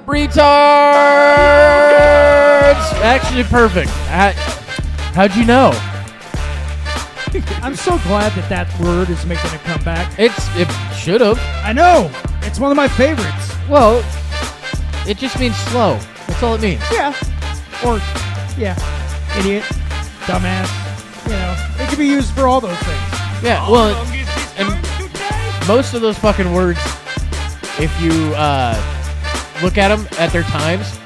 up, retards? Actually, perfect. How'd you know? I'm so glad that word is making a comeback. It should have. I know. It's one of my favorites. Well, it just means slow. That's all it means. Yeah. Or, yeah, idiot, dumbass. You know, it can be used for all those things. Yeah, well, and most of those fucking words, if you look at them at their times,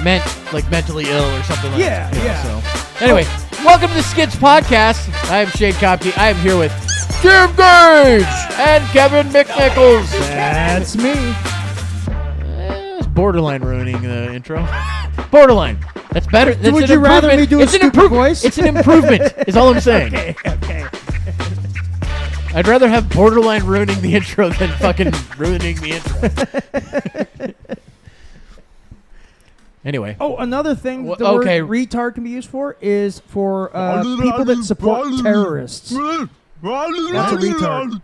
meant like mentally ill or something like that. Yeah. So, anyway, welcome to the Skids podcast. I am Shane Kopke. I am here with Jim Gage and Kevin McNichols. That's me. It's borderline ruining the intro. Borderline. That's better. That's Would you rather me do a stupid voice? It's an improvement, is all I'm saying. Okay. I'd rather have borderline ruining the intro than fucking ruining the intro. Anyway. Oh, another thing the word retard can be used for is for people that support terrorists. That's a retard.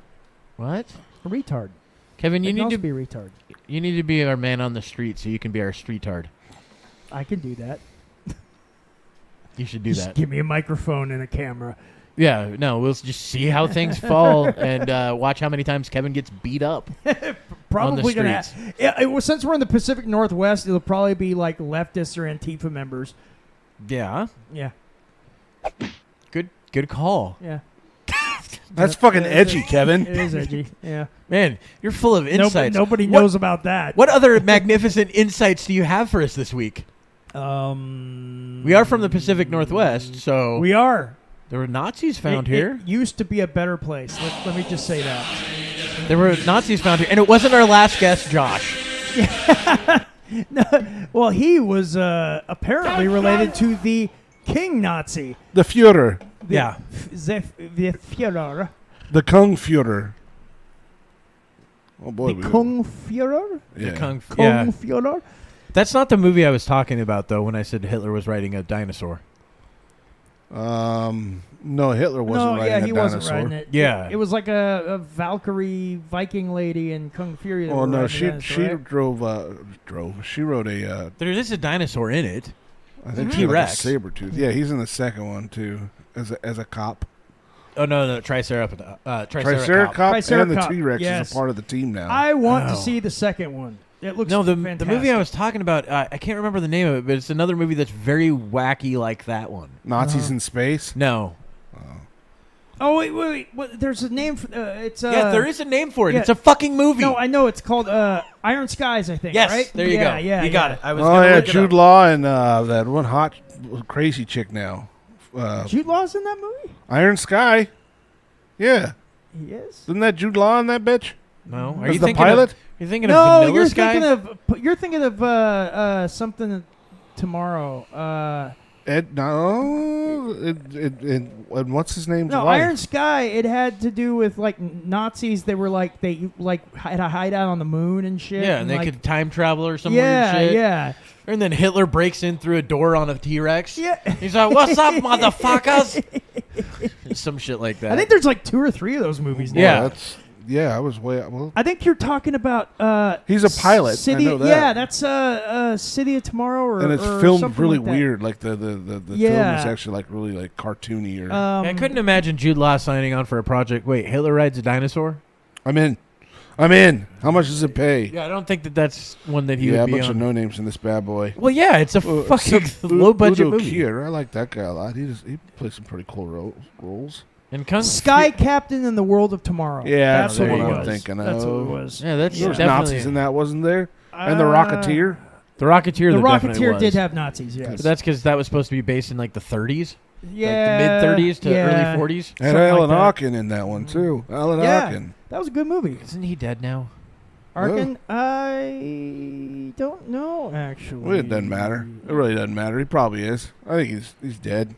What? A retard. Kevin, you need to be a retard. You need to be our man on the street so you can be our streetard. I can do that. You should do that. Give me a microphone and a camera. Yeah, no, we'll just see how things fall and watch how many times Kevin gets beat up. Probably going to. Since we're in the Pacific Northwest, it'll probably be like leftists or Antifa members. Yeah. Yeah. Good call. Yeah. That's fucking edgy, Kevin. It is edgy. Yeah. Man, you're full of insights. Nobody knows about that. What other magnificent insights do you have for us this week? We are from the Pacific Northwest, so we are. There were Nazis found here. It used to be a better place. Let me just say that. There were Nazis found here, and it wasn't our last guest, Josh. No, well, he was apparently related to the King Nazi. The Führer. The Führer. The Kung Führer. Oh, boy. The Kung Führer? Yeah. The Kung Führer? That's not the movie I was talking about, though, when I said Hitler was riding a dinosaur. No, Hitler wasn't riding a dinosaur. He wasn't riding it. Yeah. It was like a Valkyrie Viking lady in Kung Fury. Oh, no, she drove. She rode a... There is a dinosaur in it. I think T-Rex. Like a saber tooth. Yeah, he's in the second one, too, as a cop. Oh, no, Triceratops. Triceratops and the T-Rex is a part of the team now. I want to see the second one. It looks fantastic. The movie I was talking about, I can't remember the name of it, but it's another movie that's very wacky like that one. Nazis in Space? No. Oh, wait. There's a name for it's there is a name for it. Yeah. It's a fucking movie. No, I know. It's called Iron Skies, I think, yes, right? There you go. Yeah, you got it. Jude Law and that one hot, crazy chick now. Jude Law's in that movie? Iron Sky. Yeah. He is? Isn't that Jude Law in that bitch? No. Are you the pilot? You're thinking of Vanilla Sky? You're thinking of something tomorrow. What's his name? No, Iron Sky. It had to do with like Nazis. They were they had a hideout on the moon and shit. Yeah, and they could time travel or somewhere. And shit. Yeah. And then Hitler breaks in through a door on a T-Rex. Yeah. He's like, "What's up, motherfuckers?" Some shit like that. I think there's like 2 or 3 of those movies now. Yeah. Yeah, I was way... Well, I think you're talking about... he's a pilot, City, I know that. Yeah, that's City of Tomorrow and it's filmed really like weird. Like the film is actually like really like cartoony. Or I couldn't imagine Jude Law signing on for a project. Wait, Hitler rides a dinosaur? I'm in. How much does it pay? Yeah, I don't think that's one that he would be on. Yeah, a bunch of no-names in this bad boy. Well, yeah, it's a fucking low-budget movie. Kier, I like that guy a lot. He plays some pretty cool roles. And Sky Captain in the World of Tomorrow. Yeah, that's what I'm thinking of. That's what it was. Yeah, that's There's Nazis in that, wasn't there? And the Rocketeer. The Rocketeer did have Nazis, yes. But that's because that was supposed to be based in like the 30s. Yeah. Like the mid-30s to early 40s. And Alan Arkin in that one, too. Alan Arkin. That was a good movie. Isn't he dead now? Arkin? I don't know, actually. Well, it doesn't matter. It really doesn't matter. He probably is. I think he's dead.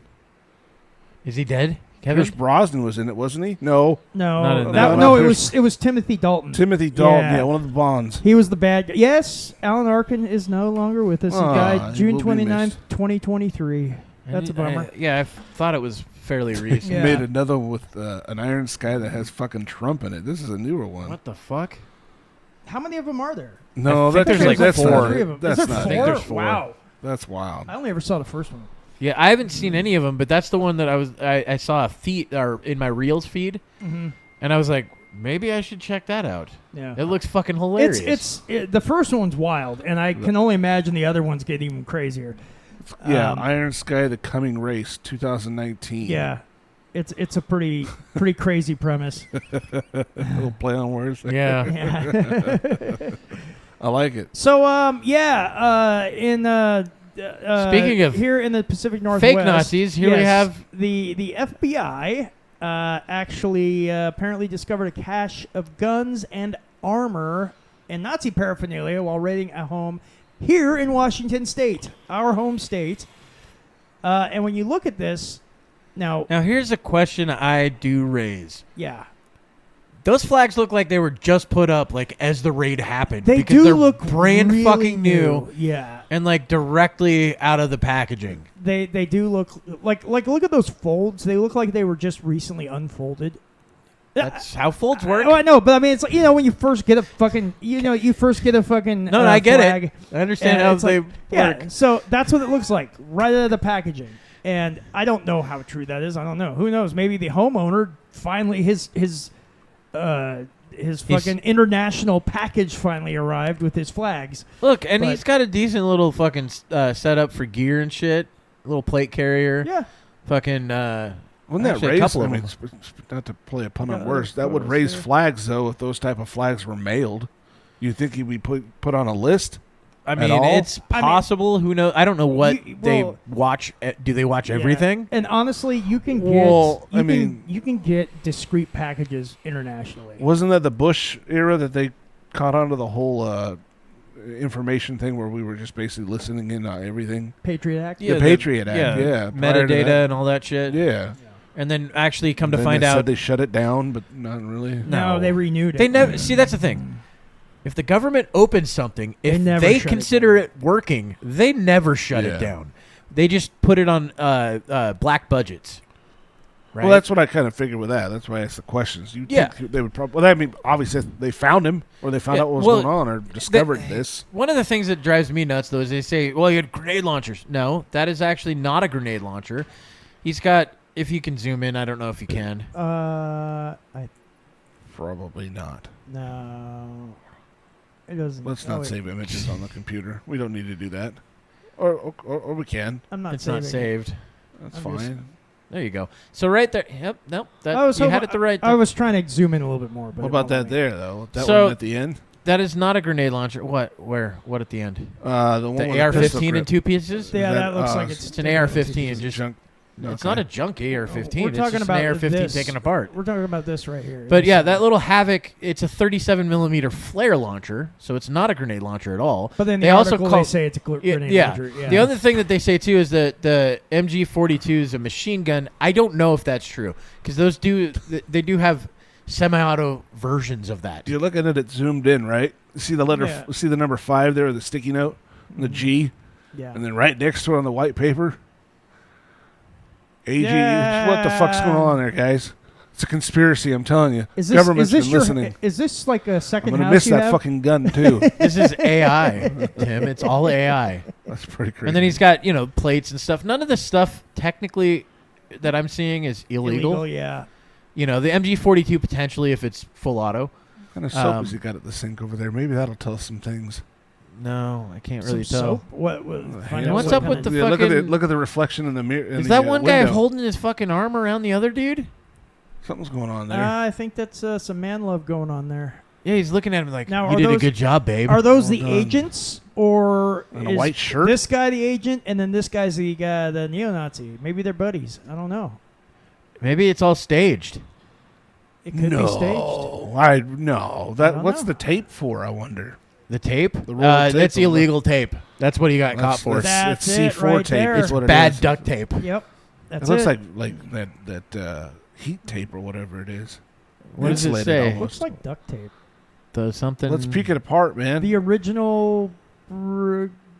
Is he dead? Kevin? Pierce Brosnan was in it, wasn't he? No. No, it was Timothy Dalton. Timothy Dalton, one of the Bonds. He was the bad guy. Yes, Alan Arkin is no longer with us. He died June 29th, 2023. That's a bummer. I thought it was fairly recent. Made another one with an Iron Sky that has fucking Trump in it. This is a newer one. What the fuck? How many of them are there? No, think that's there's like that's 4. not- 3 of them. That's Is there not. 4? I think there's 4. Wow. That's wild. I only ever saw the first one. Yeah, I haven't seen any of them, but that's the one that I saw a feed or in my Reels feed, and I was like, maybe I should check that out. Yeah. It looks fucking hilarious. The first one's wild, and I can only imagine the other ones get even crazier. Yeah, Iron Sky: The Coming Race, 2019. Yeah, it's a pretty crazy premise. A little play on words. There. Yeah. Yeah. I like it. So Speaking of here in the Pacific Northwest, fake Nazis, here we have the FBI actually apparently discovered a cache of guns and armor and Nazi paraphernalia while raiding a home here in Washington State, our home state. And when you look at this, now here's a question I do raise. yeah, Those flags look like they were just put up like as the raid happened. they because do they're look brand really fucking new Yeah. and like directly out of the packaging. They do look like look at those folds. They look like they were just recently unfolded. That's how folds work. Oh, I know, but I mean, it's like when you first get a fucking, you first get a fucking. No, I get flag, it. I understand how they work. Yeah, so that's what it looks like right out of the packaging, and I don't know how true that is. I don't know. Who knows? Maybe the homeowner finally his fucking international package finally arrived with his flags. Look, and he's got a decent little fucking setup for gear and shit. A little plate carrier. Yeah. Fucking. Wouldn't that actually, a raise? couple I of mean, them. not to play a pun on Yeah, words, that would photos raise there. flags though. If those type of flags were mailed, you think he'd be put on a list? I mean, all? it's possible. Who knows? I don't know what they watch. Do they watch everything? And honestly, you can get Well, you can get discrete packages internationally. Wasn't that the Bush era that they caught onto the whole information thing where we were just basically listening in on everything? Patriot Act. The Patriot Act, yeah. Prior to Metadata that. and all that shit. Yeah. And then actually come to Then find they said out they shut it down, but not really. No, they renewed it. they never see. That's the thing. If the government opens something, if never they shut it consider it working, they never shut Yeah. it down. They just put it on black budgets. Right? Well, that's what I kind of figured with that. That's why I asked the questions. You think they would probably? Well, I mean, obviously they found him, or they found out what was going on, or discovered this. One of the things that drives me nuts, though, is they say, "Well, you had grenade launchers." No, that is actually not a grenade launcher. He's got. If you can zoom in, I don't know if you can. Probably not. No, it doesn't. Let's not wait. save images on the computer. We don't need to do that. Or we can. I'm not. It's saving not it. saved. That's I'm fine. just- There you go. So right there. Yep. Nope. That I was you hoping- had it the right. I was trying to zoom in a little bit more. But What it about won't that let me. there, though? That So- one at the end? That is not a grenade launcher. What? Where? What at the end? The one The with the pistol AR-15 in grip. 2 pieces. Yeah, that, that looks like it's It's an AR-15. Just junk. It's Okay. not a junk AR-15. We're It's talking just about an AR-15 this. taken apart. We're talking about this right here. But This- yeah, that little Havoc, it's a 37 millimeter flare launcher, so it's not a grenade launcher at all. But then they the also article call they say it's a grenade yeah. launcher. Yeah. The other thing that they say too is that the MG42 is a machine gun. I don't know if that's true because those they do have semi-auto versions of that. You're looking at it zoomed in, right? See the letter, Yeah. see the number 5 there, the sticky note, and the G, Yeah. and then right next to it on the white paper, AG. Yeah. What the fuck's going on there, guys? It's a conspiracy, I'm telling you. Is this, Government's is this been your, listening. Is this like a I'm second gonna house miss you that have? fucking gun too. This is AI, Tim. It's all AI. That's pretty crazy. And then he's got plates and stuff. None of this stuff technically that I'm seeing is illegal. Yeah. The MG42 potentially if it's full auto. What kind of soap has he got at the sink over there? Maybe that'll tell us some things. No, I can't Some really tell. soap? What? Find out What's what up kind with of- the Yeah, fucking- look at the reflection in the mirror. Is that one guy holding his fucking arm around the other dude? Something's going on there. I think that's some man love going on there. Yeah, he's looking at him like, Now, you are did a those- good job, babe. Are those Well the done. agents, or And a is white shirt? this guy the agent, and then this guy's the guy, the neo-Nazi? Maybe they're buddies. I don't know. Maybe it's all staged. It could be staged. No. I don't What's know. the tape for? I wonder. The tape? The roll of tape that's on the- illegal tape. That's what he got caught for. That's it's it C4 right tape. there. Is what it Bad is. duct tape. Yep. That's It looks it. like that heat tape or whatever it is. What does it Insulated say? almost. Looks like duct tape. The something. Let's peek it apart, man. The original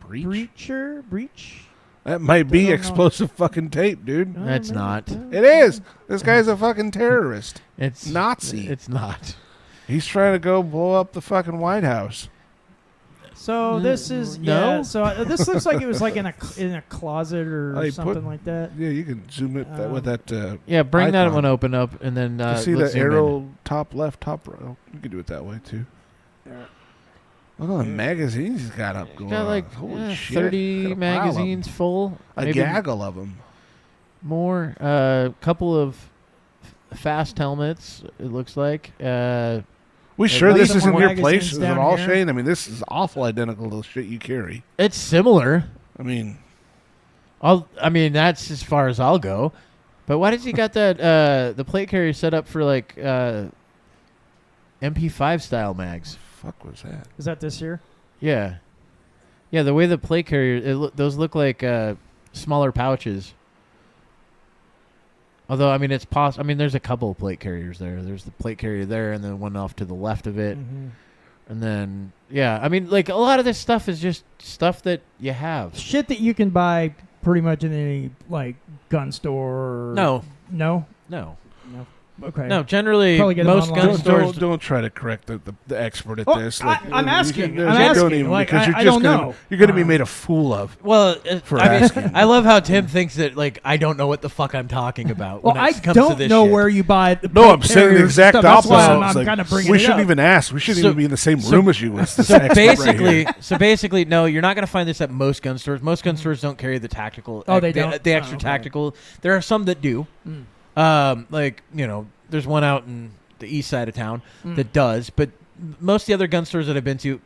Breach? breach. That might be don't know. explosive fucking tape, dude. That's not. It is. This guy's a fucking terrorist. It's Nazi. It's not. He's trying to go blow up the fucking White House. So this is No? So this looks like it was like in a closet or something like that. Yeah, you can zoom it with that. bring that icon. one open up and then You see let's the zoom in. arrow top left, top right. Oh, you can do it that way too. Look at the magazines he's got up going. Got like Holy shit. 30 Got a pile of magazines them. full. A Maybe gaggle of them. more. A couple of fast helmets. It looks like. We sure least this some isn't more your magazines place? Is it down all here. Shane? I mean, this is awful identical to the shit you carry. It's similar. I mean, That's as far as I'll go. But why does he got that the plate carrier set up for like MP5 style mags? fuck was that? Is that this year? Yeah, the way the plate carrier those look like smaller pouches. Although it's possible. There's a couple of plate carriers there. There's the plate carrier there, and then one off to the left of it, and then like a lot of this stuff is just stuff that you have. Shit that you can buy pretty much in any like gun store. No. Okay. No, generally Probably get them most online. gun stores. Don't try to correct the expert at Oh, this. I'm asking. Don't I'm even, asking. because you're I just don't gonna, know. You're going to be made a fool of. Well, For asking. I love how Tim thinks that like I don't know what the fuck I'm talking about. Well, when I it comes to don't this know shit. where you buy the No, I'm saying the exact stuff. opposite. That's why It's I'm like, kind of bringing we it shouldn't up. even ask. We shouldn't So- even be in the same so- room as you. So basically, no, you're not going to find this at most gun stores. Most gun stores don't carry the tactical. Oh, they don't? The extra Oh, okay. tactical. There are some that do. There's one out in the east side of town that does, but most of the other gun stores that I've been to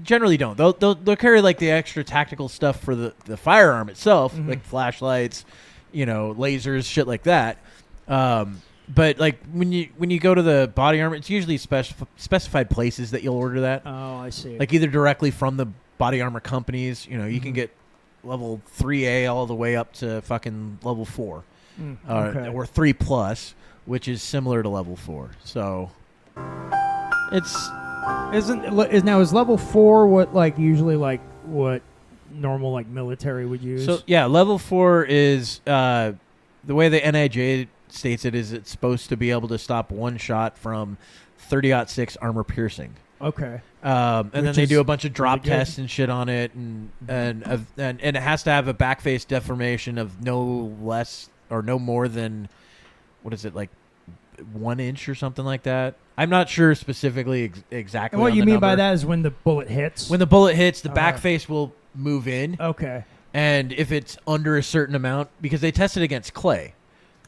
generally don't. They'll carry like the extra tactical stuff for the firearm itself, like flashlights, lasers, shit like that. But like when you go to the body armor, it's usually specified places that you'll order that. Oh, I see. Like either directly from the body armor companies. You can get level 3A all the way up to fucking level 4, okay. or 3+, which is similar to level 4. So it's Is level 4 what like usually like what normal like military would use? so yeah. Level 4 is the way the NIJ states it is it's supposed to be able to stop one shot from 30-06 armor piercing. Okay. And then Which they is do a bunch of drop really good. tests and shit on it, and it has to have a back face deformation of no less or no more than, what is it, like 1 inch or something like that. I'm not sure specifically exactly. And what on you the mean by number. that is when the bullet hits? When the bullet hits, the back Uh-huh. face will move in, Okay. and if it's under a certain amount, because they test it against clay,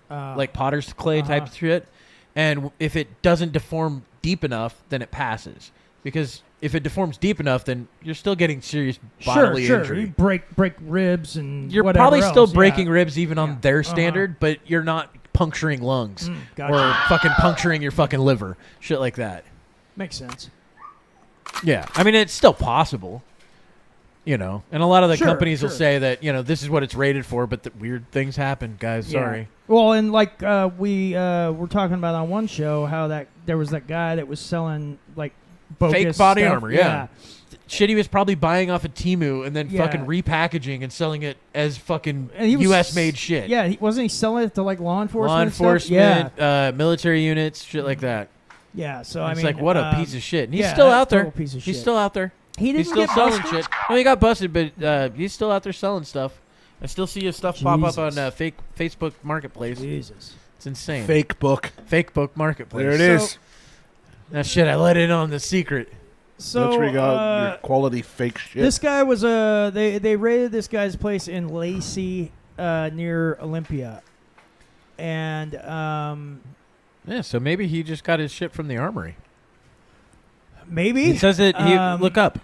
like potter's clay type shit, and if it doesn't deform deep enough, then it passes. Because if it deforms deep enough, then you're still getting serious bodily sure. injury. You break ribs and You're whatever probably still else, breaking yeah. ribs even on Yeah. their standard, but you're not puncturing lungs Gotcha. or fucking puncturing your fucking liver, shit like that. Makes sense. Yeah, it's still possible, and a lot of the Sure, companies will sure. say that this is what it's rated for, but the weird things happen, guys. Yeah. Sorry. Well, and like we were talking about on one show how that there was that guy that was selling like bogus Fake body stuff. armor, yeah. Shit, he was probably buying off of Temu and then Yeah. fucking repackaging and selling it as fucking And he was, U.S. made shit. Yeah, wasn't he selling it to like law enforcement? Law and stuff? enforcement, military units, shit like that. Yeah. So It's I mean, like, what a piece of shit. And he's yeah, still that's out there. total piece of He's shit. still out there. He didn't He's still get selling busted? shit. No, he got busted, but he's still out there selling stuff. I still see his stuff pop up on Jesus. fake Facebook Marketplace. Jesus. It's insane. Fake book. Fake book Marketplace. There it So- is. That shit, I let in on the secret. So That's where you got your quality fake shit. this guy was they raided this guy's place in Lacey near Olympia, and Yeah, so maybe he just got his shit from the armory. maybe It says that look up.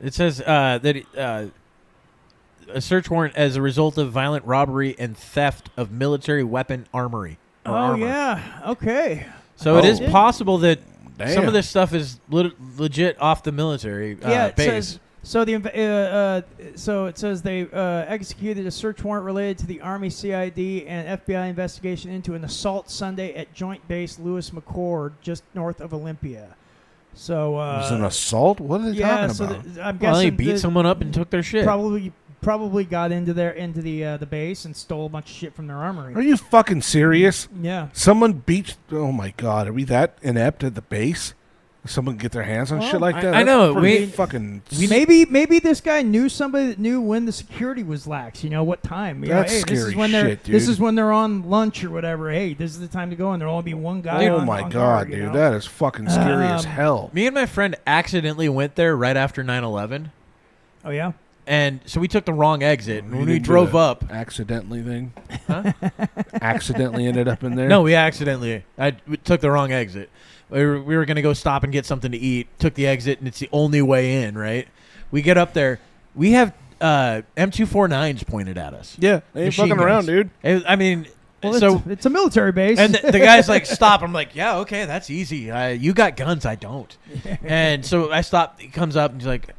It says that a search warrant as a result of violent robbery and theft of military weapon armory. Or Oh armor. yeah. Okay. So it is Oh. possible that some Damn. of this stuff is legit off the military Yeah, it base. says so. So it says they executed a search warrant related to the Army CID and FBI investigation into an assault Sunday at Joint Base Lewis McChord, just north of Olympia. So it was an assault? What are they yeah, talking so about? I'm Well, he guessing beat someone up and took their shit. probably probably got into the base and stole a bunch of shit from their armory. Are you fucking serious? Yeah. Someone beat. Oh my god, are we that inept at the base? Someone get their hands on shit like that? I know. Maybe this guy knew somebody that knew when the security was lax. You know what time? That's hey, scary this is when shit, dude. This is when they're on lunch or whatever. Hey, this is the time to go, and there'll only be one guy. Oh on my god, guard, dude, you know? that is fucking scary as hell. Me and my friend accidentally went there right after 9/11. Oh yeah. And so we took the wrong exit. And when we drove up, accidentally thing, huh? accidentally ended up in there. No, we took the wrong exit. We were going to go stop and get something to eat. Took the exit, and it's the only way in. Right? We get up there. We have M249s pointed at us. Yeah, they ain't Machine fucking around, guns. dude. I mean, Well, so it's a military base, and the guy's like, "Stop!" I'm like, "Yeah, okay, that's easy. You got guns, I don't." And so I stop. He comes up and he's like,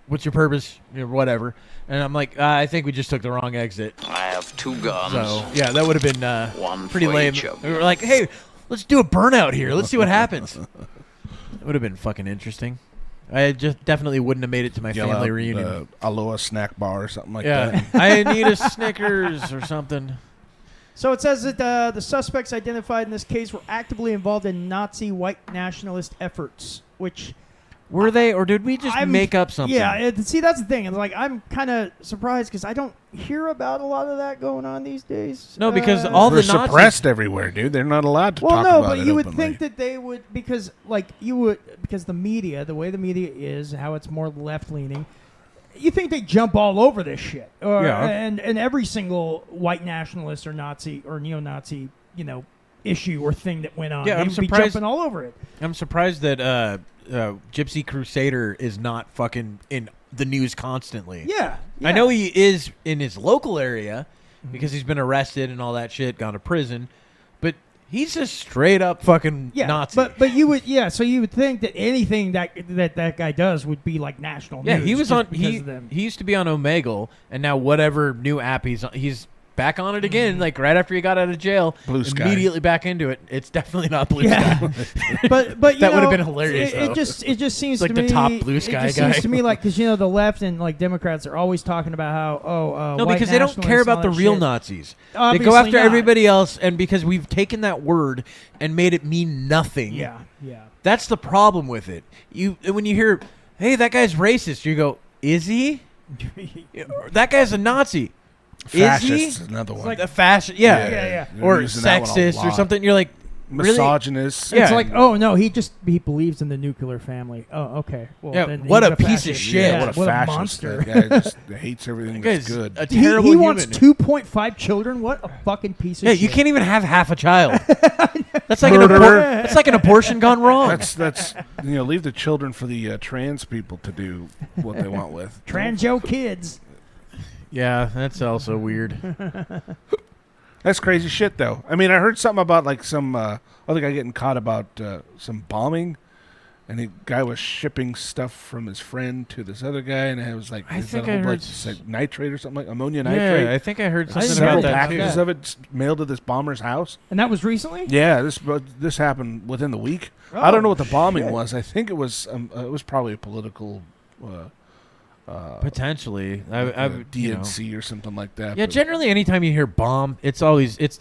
"What's your purpose?" Whatever. And I'm like, "I think we just took the wrong exit." I have 2 guns. So yeah, that would have been One pretty for lame. each of We were like, "Hey, let's do a burnout here. Let's see what happens." It would have been fucking interesting. I just definitely wouldn't have made it to my family reunion. Aloha snack bar or something like Yeah, that. I need a Snickers or something. So it says that the suspects identified in this case were actively involved in Nazi white nationalist efforts, which... Were they, or did we just make up something? Yeah, see, that's the thing. It's like, I'm kind of surprised because I don't hear about a lot of that going on these days. No, because all They're the Nazis suppressed everywhere, dude. They're not allowed to talk about it Well, no, but you would openly. think that they would, because the media, the way the media is, how it's more left-leaning, you think they jump all over this shit. And every single white nationalist or Nazi or neo-Nazi, issue or thing that went on, Yeah, they I'm would be surprised- jumping all over it. I'm surprised that Gypsy Crusader is not fucking in the news constantly. Yeah. I know he is in his local area because he's been arrested and all that shit, gone to prison, but he's just straight up fucking Nazi. But you would so you would think that anything that guy does would be like national news. Yeah, he was just on. because of them. He used to be on Omegle, and now whatever new app he's on, he's back on it again. Like right after he got out of jail, Blue Sky. immediately back into it. It's definitely not Blue Yeah. Sky. but That would have been hilarious, It though. just seems Like to the me top Blue Sky it just guy. seems to me like because the left and like Democrats are always talking about how No, white because they don't care nationalists and about the all that real shit. Nazis. They Obviously go after not. everybody else, and because we've taken that word and made it mean nothing. Yeah. That's the problem with it. When you hear, "Hey, that guy's racist," you go, "Is he?" That guy's a Nazi. Fascist Is he? is another one. Like a fascist, yeah. Yeah. They're Or using that one a sexist or lot. something. You're like, really? Misogynist. Yeah. It's like, oh no, he believes in the nuclear family. Oh, okay. Well, Yeah, then what he's a piece of fascist. shit. Yeah, Yeah, what a what fascist. monster. That guy just hates everything That that's guy's good. a terrible he human. wants 2.5 children. What a fucking piece of Yeah, shit. you can't even have half a child. That's like Murderer. that's like an abortion gone wrong. That's leave the children for the trans people to do what they want with. Tranjo kids. Yeah, that's also weird. That's crazy shit, though. I mean, I heard something about like some other guy getting caught about some bombing, and the guy was shipping stuff from his friend to this other guy, and it was like, I is think that a whole I heard bunch of, like nitrate or something like ammonia nitrate. Yeah, I think I heard something Several about that packages too. of it mailed to this bomber's house. And that was recently? Yeah, this happened within the week. I don't know what the bombing shit. was. I think it was probably a political. Potentially, DNC or something like that. Yeah, but- generally, anytime you hear bomb, it's always it's.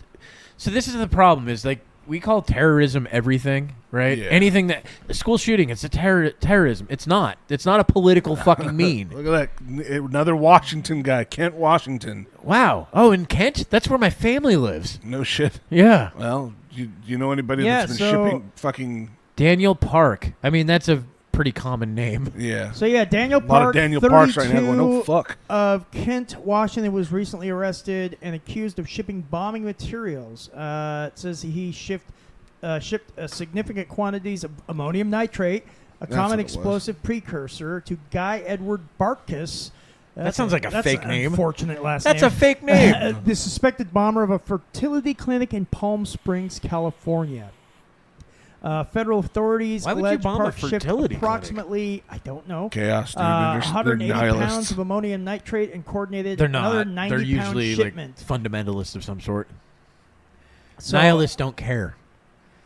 So this is the problem: is like we call terrorism everything, right? Yeah. Anything that a school shooting, it's a terrorism. It's not. It's not a political fucking mean. Look at that, another Washington guy, Kent Washington. Wow. Oh, in Kent, that's where my family lives. No shit. Yeah. Well, you know anybody Yeah, that's been so- shipping fucking Daniel Park. I mean, that's a pretty common name. yeah. So yeah, Daniel A lot Park, of Daniel Parks right now going, 32, oh fuck. of Kent, Washington, was recently arrested and accused of shipping bombing materials. It says he shipped significant quantities of ammonium nitrate, a That's common what it was. explosive precursor, to Guy Edward Barkus. That sounds like a fake an name. Unfortunate last That's name. a fake name. The suspected bomber of a fertility clinic in Palm Springs, California. Federal authorities Why would you allege bomb a Park shipped fertility clinic? approximately, I don't know, Chaos, dude. They're 180 pounds nihilists. of ammonium nitrate and coordinated They're another not. 90 They're pound usually like shipment. fundamentalists of some sort. So- Nihilists don't care.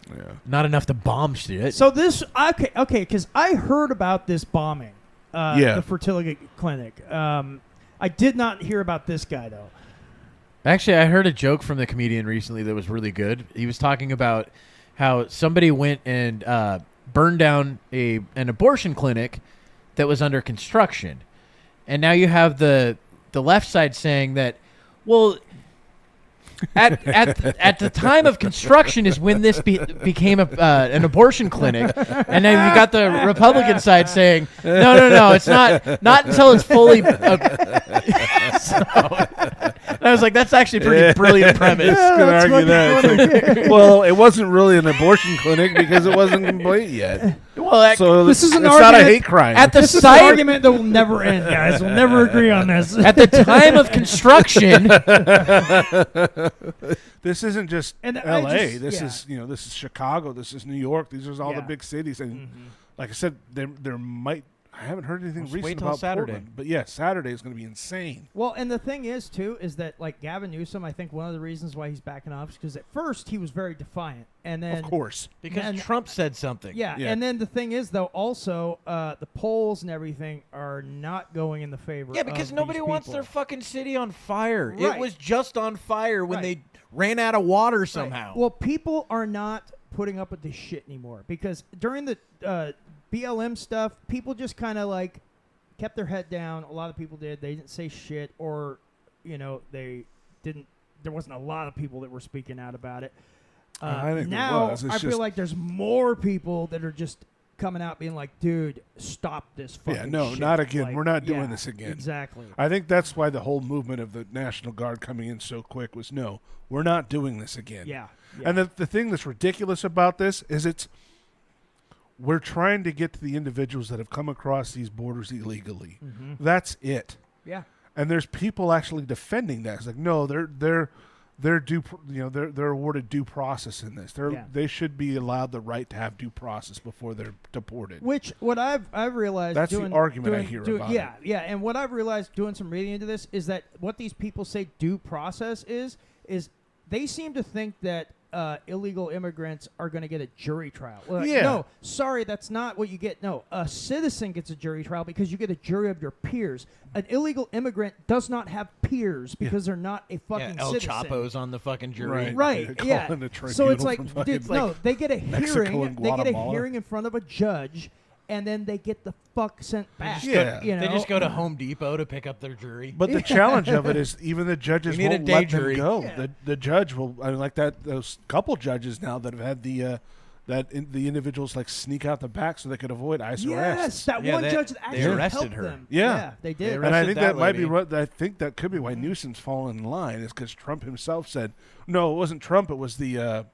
Yeah. Not enough to bomb shit. So this, okay, because I heard about this bombing, Yeah. the fertility clinic, I did not hear about this guy though. Actually, I heard a joke from the comedian recently that was really good. He was talking about how somebody went and burned down an abortion clinic that was under construction. And now you have the left side saying that, well, at the time of construction is when this became an abortion clinic, and then you got the Republican side saying, no, it's not until it's fully. And I was like, that's actually a pretty brilliant premise. Gonna argue that. It's like, well, it wasn't really an abortion clinic because it wasn't complete yet. Well, So this is an it's argument not a hate crime. at the This is an site argument that will never end, guys. We'll never agree on this. at the time of construction. This isn't just And I L.A. just- This yeah. is this is Chicago. This is New York. These are all the Yeah. big cities. And like I said, there might. I haven't heard anything Just wait recent till about Saturday. Portland, but yeah, Saturday is going to be insane. Well, and the thing is, too, is that, like, Gavin Newsom, I think one of the reasons why he's backing off is because at first he was very defiant. And then, Of course, Because And- Trump said something. yeah, Yeah. and then the thing is, though, also, the polls and everything are not going in the favor Yeah, because of nobody these wants people. their fucking city on fire. Right. It was just on fire when Right. they ran out of water Right. somehow. Well, people are not putting up with this shit anymore because during the BLM stuff, people just kind of, like, kept their head down. A lot of people did. They didn't say shit, or, they didn't. There wasn't a lot of people that were speaking out about it. I think there now was. It's I feel just- like there's more people that are just coming out being like, "Dude, stop this fucking Yeah, no, shit." not again. Like, We're not doing yeah, this again. Exactly. I think that's why the whole movement of the National Guard coming in so quick was no, we're not doing this again. Yeah. And the thing that's ridiculous about this is we're trying to get to the individuals that have come across these borders illegally. Mhm. That's it. Yeah. And there's people actually defending that. It's like, no, they're awarded due process in this. Yeah. They should be allowed the right to have due process before they're deported. Which what I've realized That's the doing, argument I doing- hear doing- about Yeah, yeah, and what I've realized doing some reading into this is that what these people say due process is they seem to think that illegal immigrants are going to get a jury trial. Well, Yeah. No, sorry, that's not what you get. No, a citizen gets a jury trial because you get a jury of your peers. An illegal immigrant does not have peers because they're not a Yeah, fucking El citizen. Chapo's on the fucking jury. Right, Call yeah. in the So it's tribunal like, from fucking, dude, no, they get a Mexico hearing. and They get a Guatemala. hearing in front of a judge, and then they get the fuck sent back. Yeah. you know? They just go to Home Depot to pick up their jury. But the challenge of it is even the judges We need a won't day let jury. them go. Yeah. The judge will, I mean, like that. Those couple judges now that have had the individuals like sneak out the back so they could avoid ICE Yes, arrests. that Yeah, one they- judge that they actually arrested helped her. them. Yeah. They They did. And I arrested think that that might be lady. what I think that could be why Newsom's fallen in line is because Trump himself said, no, it wasn't Trump, it was the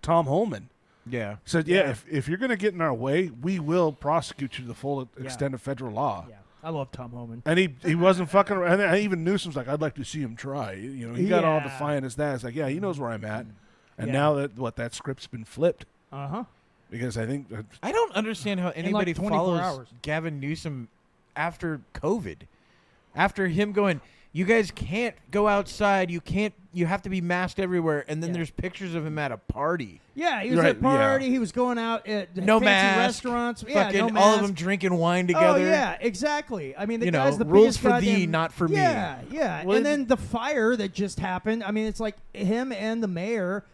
Tom Holman. Yeah. Said, Yeah. if you're going to get in our way, we will prosecute you to the full Yeah. extent of federal law. Yeah, I love Tom Homan. And he wasn't fucking around. And even Newsom's like, I'd like to see him try. You know, he got all Yeah. defiant as that. It's like, yeah, he knows where I'm at. And Yeah. now that script's been flipped because I think I don't understand how anybody 24 follows hours. Gavin Newsom after COVID. After him going, you guys can't go outside. You have to be masked everywhere. And then Yeah. there's pictures of him at a party. Yeah, he was Right, at a party. yeah. He was going out at No fancy mask. restaurants. Yeah, Fucking no mask. all of them drinking wine together. Oh yeah, exactly. I mean, the You know, guy's the rules biggest for thee, goddamn- not for me. Yeah, yeah. Well, and then the fire that just happened. I mean, it's like him and the mayor.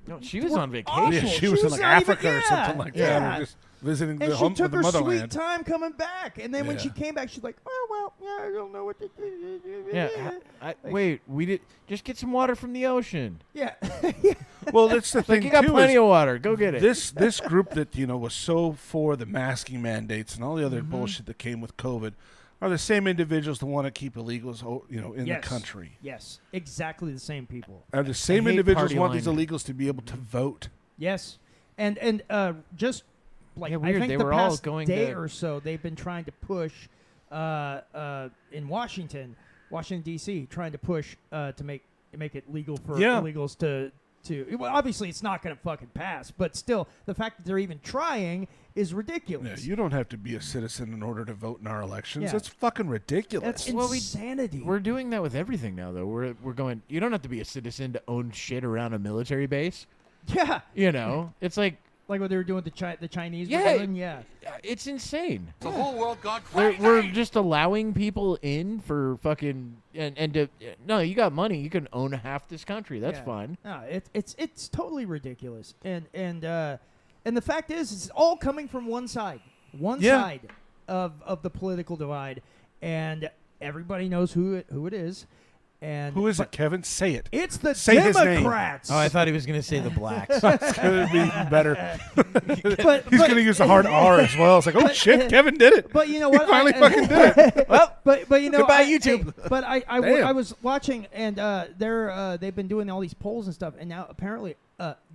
No, she was were on vacation. awful. yeah, she was in like not even- Africa or something like that, yeah. or just visiting And the she home took of the her sweet motherland. time coming back. And then when Yeah. she came back, she's like, "Oh well, yeah, I don't know what to do." Yeah. Wait, we did just get some water from the ocean. Yeah. Well, that's the thing Like you got too. plenty is of water. Go get it. this group that was so for the masking mandates and all the other Mm-hmm. bullshit that came with COVID are the same individuals that want to keep illegals in Yes. the country. Yes, exactly the same people. Are the same hate individuals party want these line. illegals to be able to vote? Yes, and just like Yeah, I weird. think They the were all past going day to- or so, they've been trying to push in Washington D.C., trying to push to make it legal for Yeah. illegals to. Well, obviously, it's not going to fucking pass, but still, the fact that they're even trying is Yeah, ridiculous. you don't have to be a citizen in order to vote in our elections. Yeah. That's fucking ridiculous. That's Well, insanity. We're doing that with everything now, though. We're going. You don't have to be a citizen to own shit around a military base. yeah, You know, it's like Like what they were doing with the Chinese. Yeah. Were doing? Yeah. It's insane. The whole world got We're just allowing people in for fucking and to, no, you got money, you can own half this country. That's Yeah. fine. No, it's totally ridiculous. And the fact is, it's all coming from one side. One Yeah. side of the political divide, and everybody knows who it is. And Who is it, Kevin? Say it. It's the Say his name. Democrats. Oh, I thought he was going to say the blacks. It's going to be better. but He's going to use the hard R as well. It's like, oh, shit, Kevin did it. But you know He what? finally fucking did it. Well, But you know, Goodbye, YouTube. But Damn. I was watching, and they've been doing all these polls and stuff, and now apparently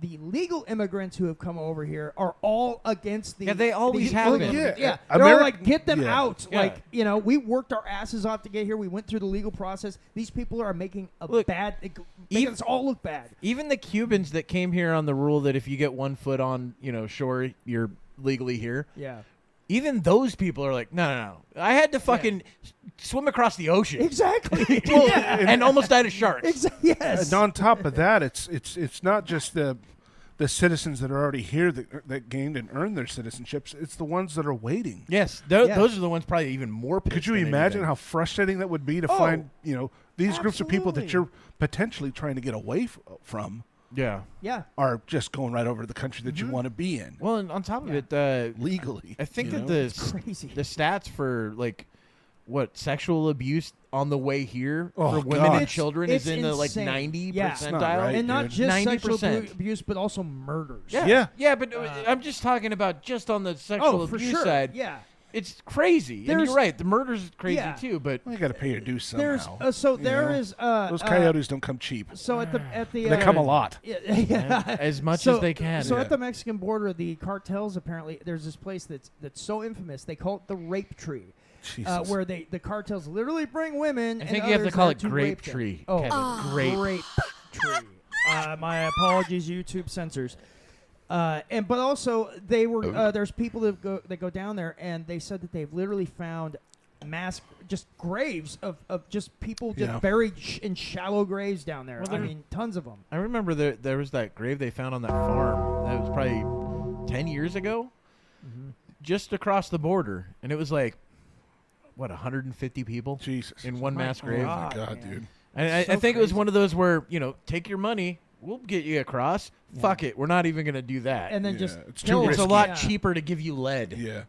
the legal immigrants who have come over here are all against the. Yeah, they always the have illegal been. immigrants. Yeah. Yeah, they're all Ameri- like, get them yeah. out. Yeah. Like, you know, we worked our asses off to get here. We went through the legal process. These people are making a Look, making even- us all look bad. even the Cubans that came here on the rule that if you get 1 foot on, shore, you're legally here. Yeah, Even those people are like, no. I had to fucking swim across the ocean. exactly. Well, yeah. and almost died of sharks. Yes. And on top of that, it's not just the citizens that are already here that gained and earned their citizenships. It's the ones that are waiting. Yes, Yeah. those are the ones probably even more pissed Could you than imagine anything. how frustrating that would be to Oh, find, these groups of people that absolutely. you're potentially trying to get away from Yeah. Yeah. are just going right over to the country that Mm-hmm. you want to be in Well, and on top of Yeah. it, legally. I think you that know? It's crazy. the stats for sexual abuse on the way here Oh, for women God. and It's- children it's is in the insane. 90 Yeah. It's percentile. not right. And not dude. just sexual 90%. abuse, but also murders. Yeah. Yeah. But I'm just talking about just on the sexual Oh, for abuse sure. side. Yeah. It's crazy. And There's- you're right. The murder's crazy Yeah. too, but Well, you got to pay your dues somehow. There's you know? Those coyotes don't come cheap. So at the They come a lot. Yeah. as much So- as they can. So Yeah. at the Mexican border, the cartels apparently there's this place that's so infamous. They call it the rape tree, Jesus. where the cartels literally bring women. I and think you have to others call there it to grape rape them. tree, Oh, Kevin. Grape. tree. My apologies, YouTube censors. But also they were there's people that go down there, and they said that they've literally found mass just graves of just people just Yeah. buried in shallow graves down there. Well, I there- mean, tons of them. I remember there was that grave they found on that farm. That was probably 10 years ago, just across the border, and it was like, 150 people Jesus. in one My mass grave. Oh, my God, God, man. dude. And I So think it was crazy. one of those where, take your money, we'll get you across. Yeah. Fuck it, we're not even going to do that. And then Yeah, just it's kill too them. it's a risky. lot Yeah. cheaper to give you lead. Yeah.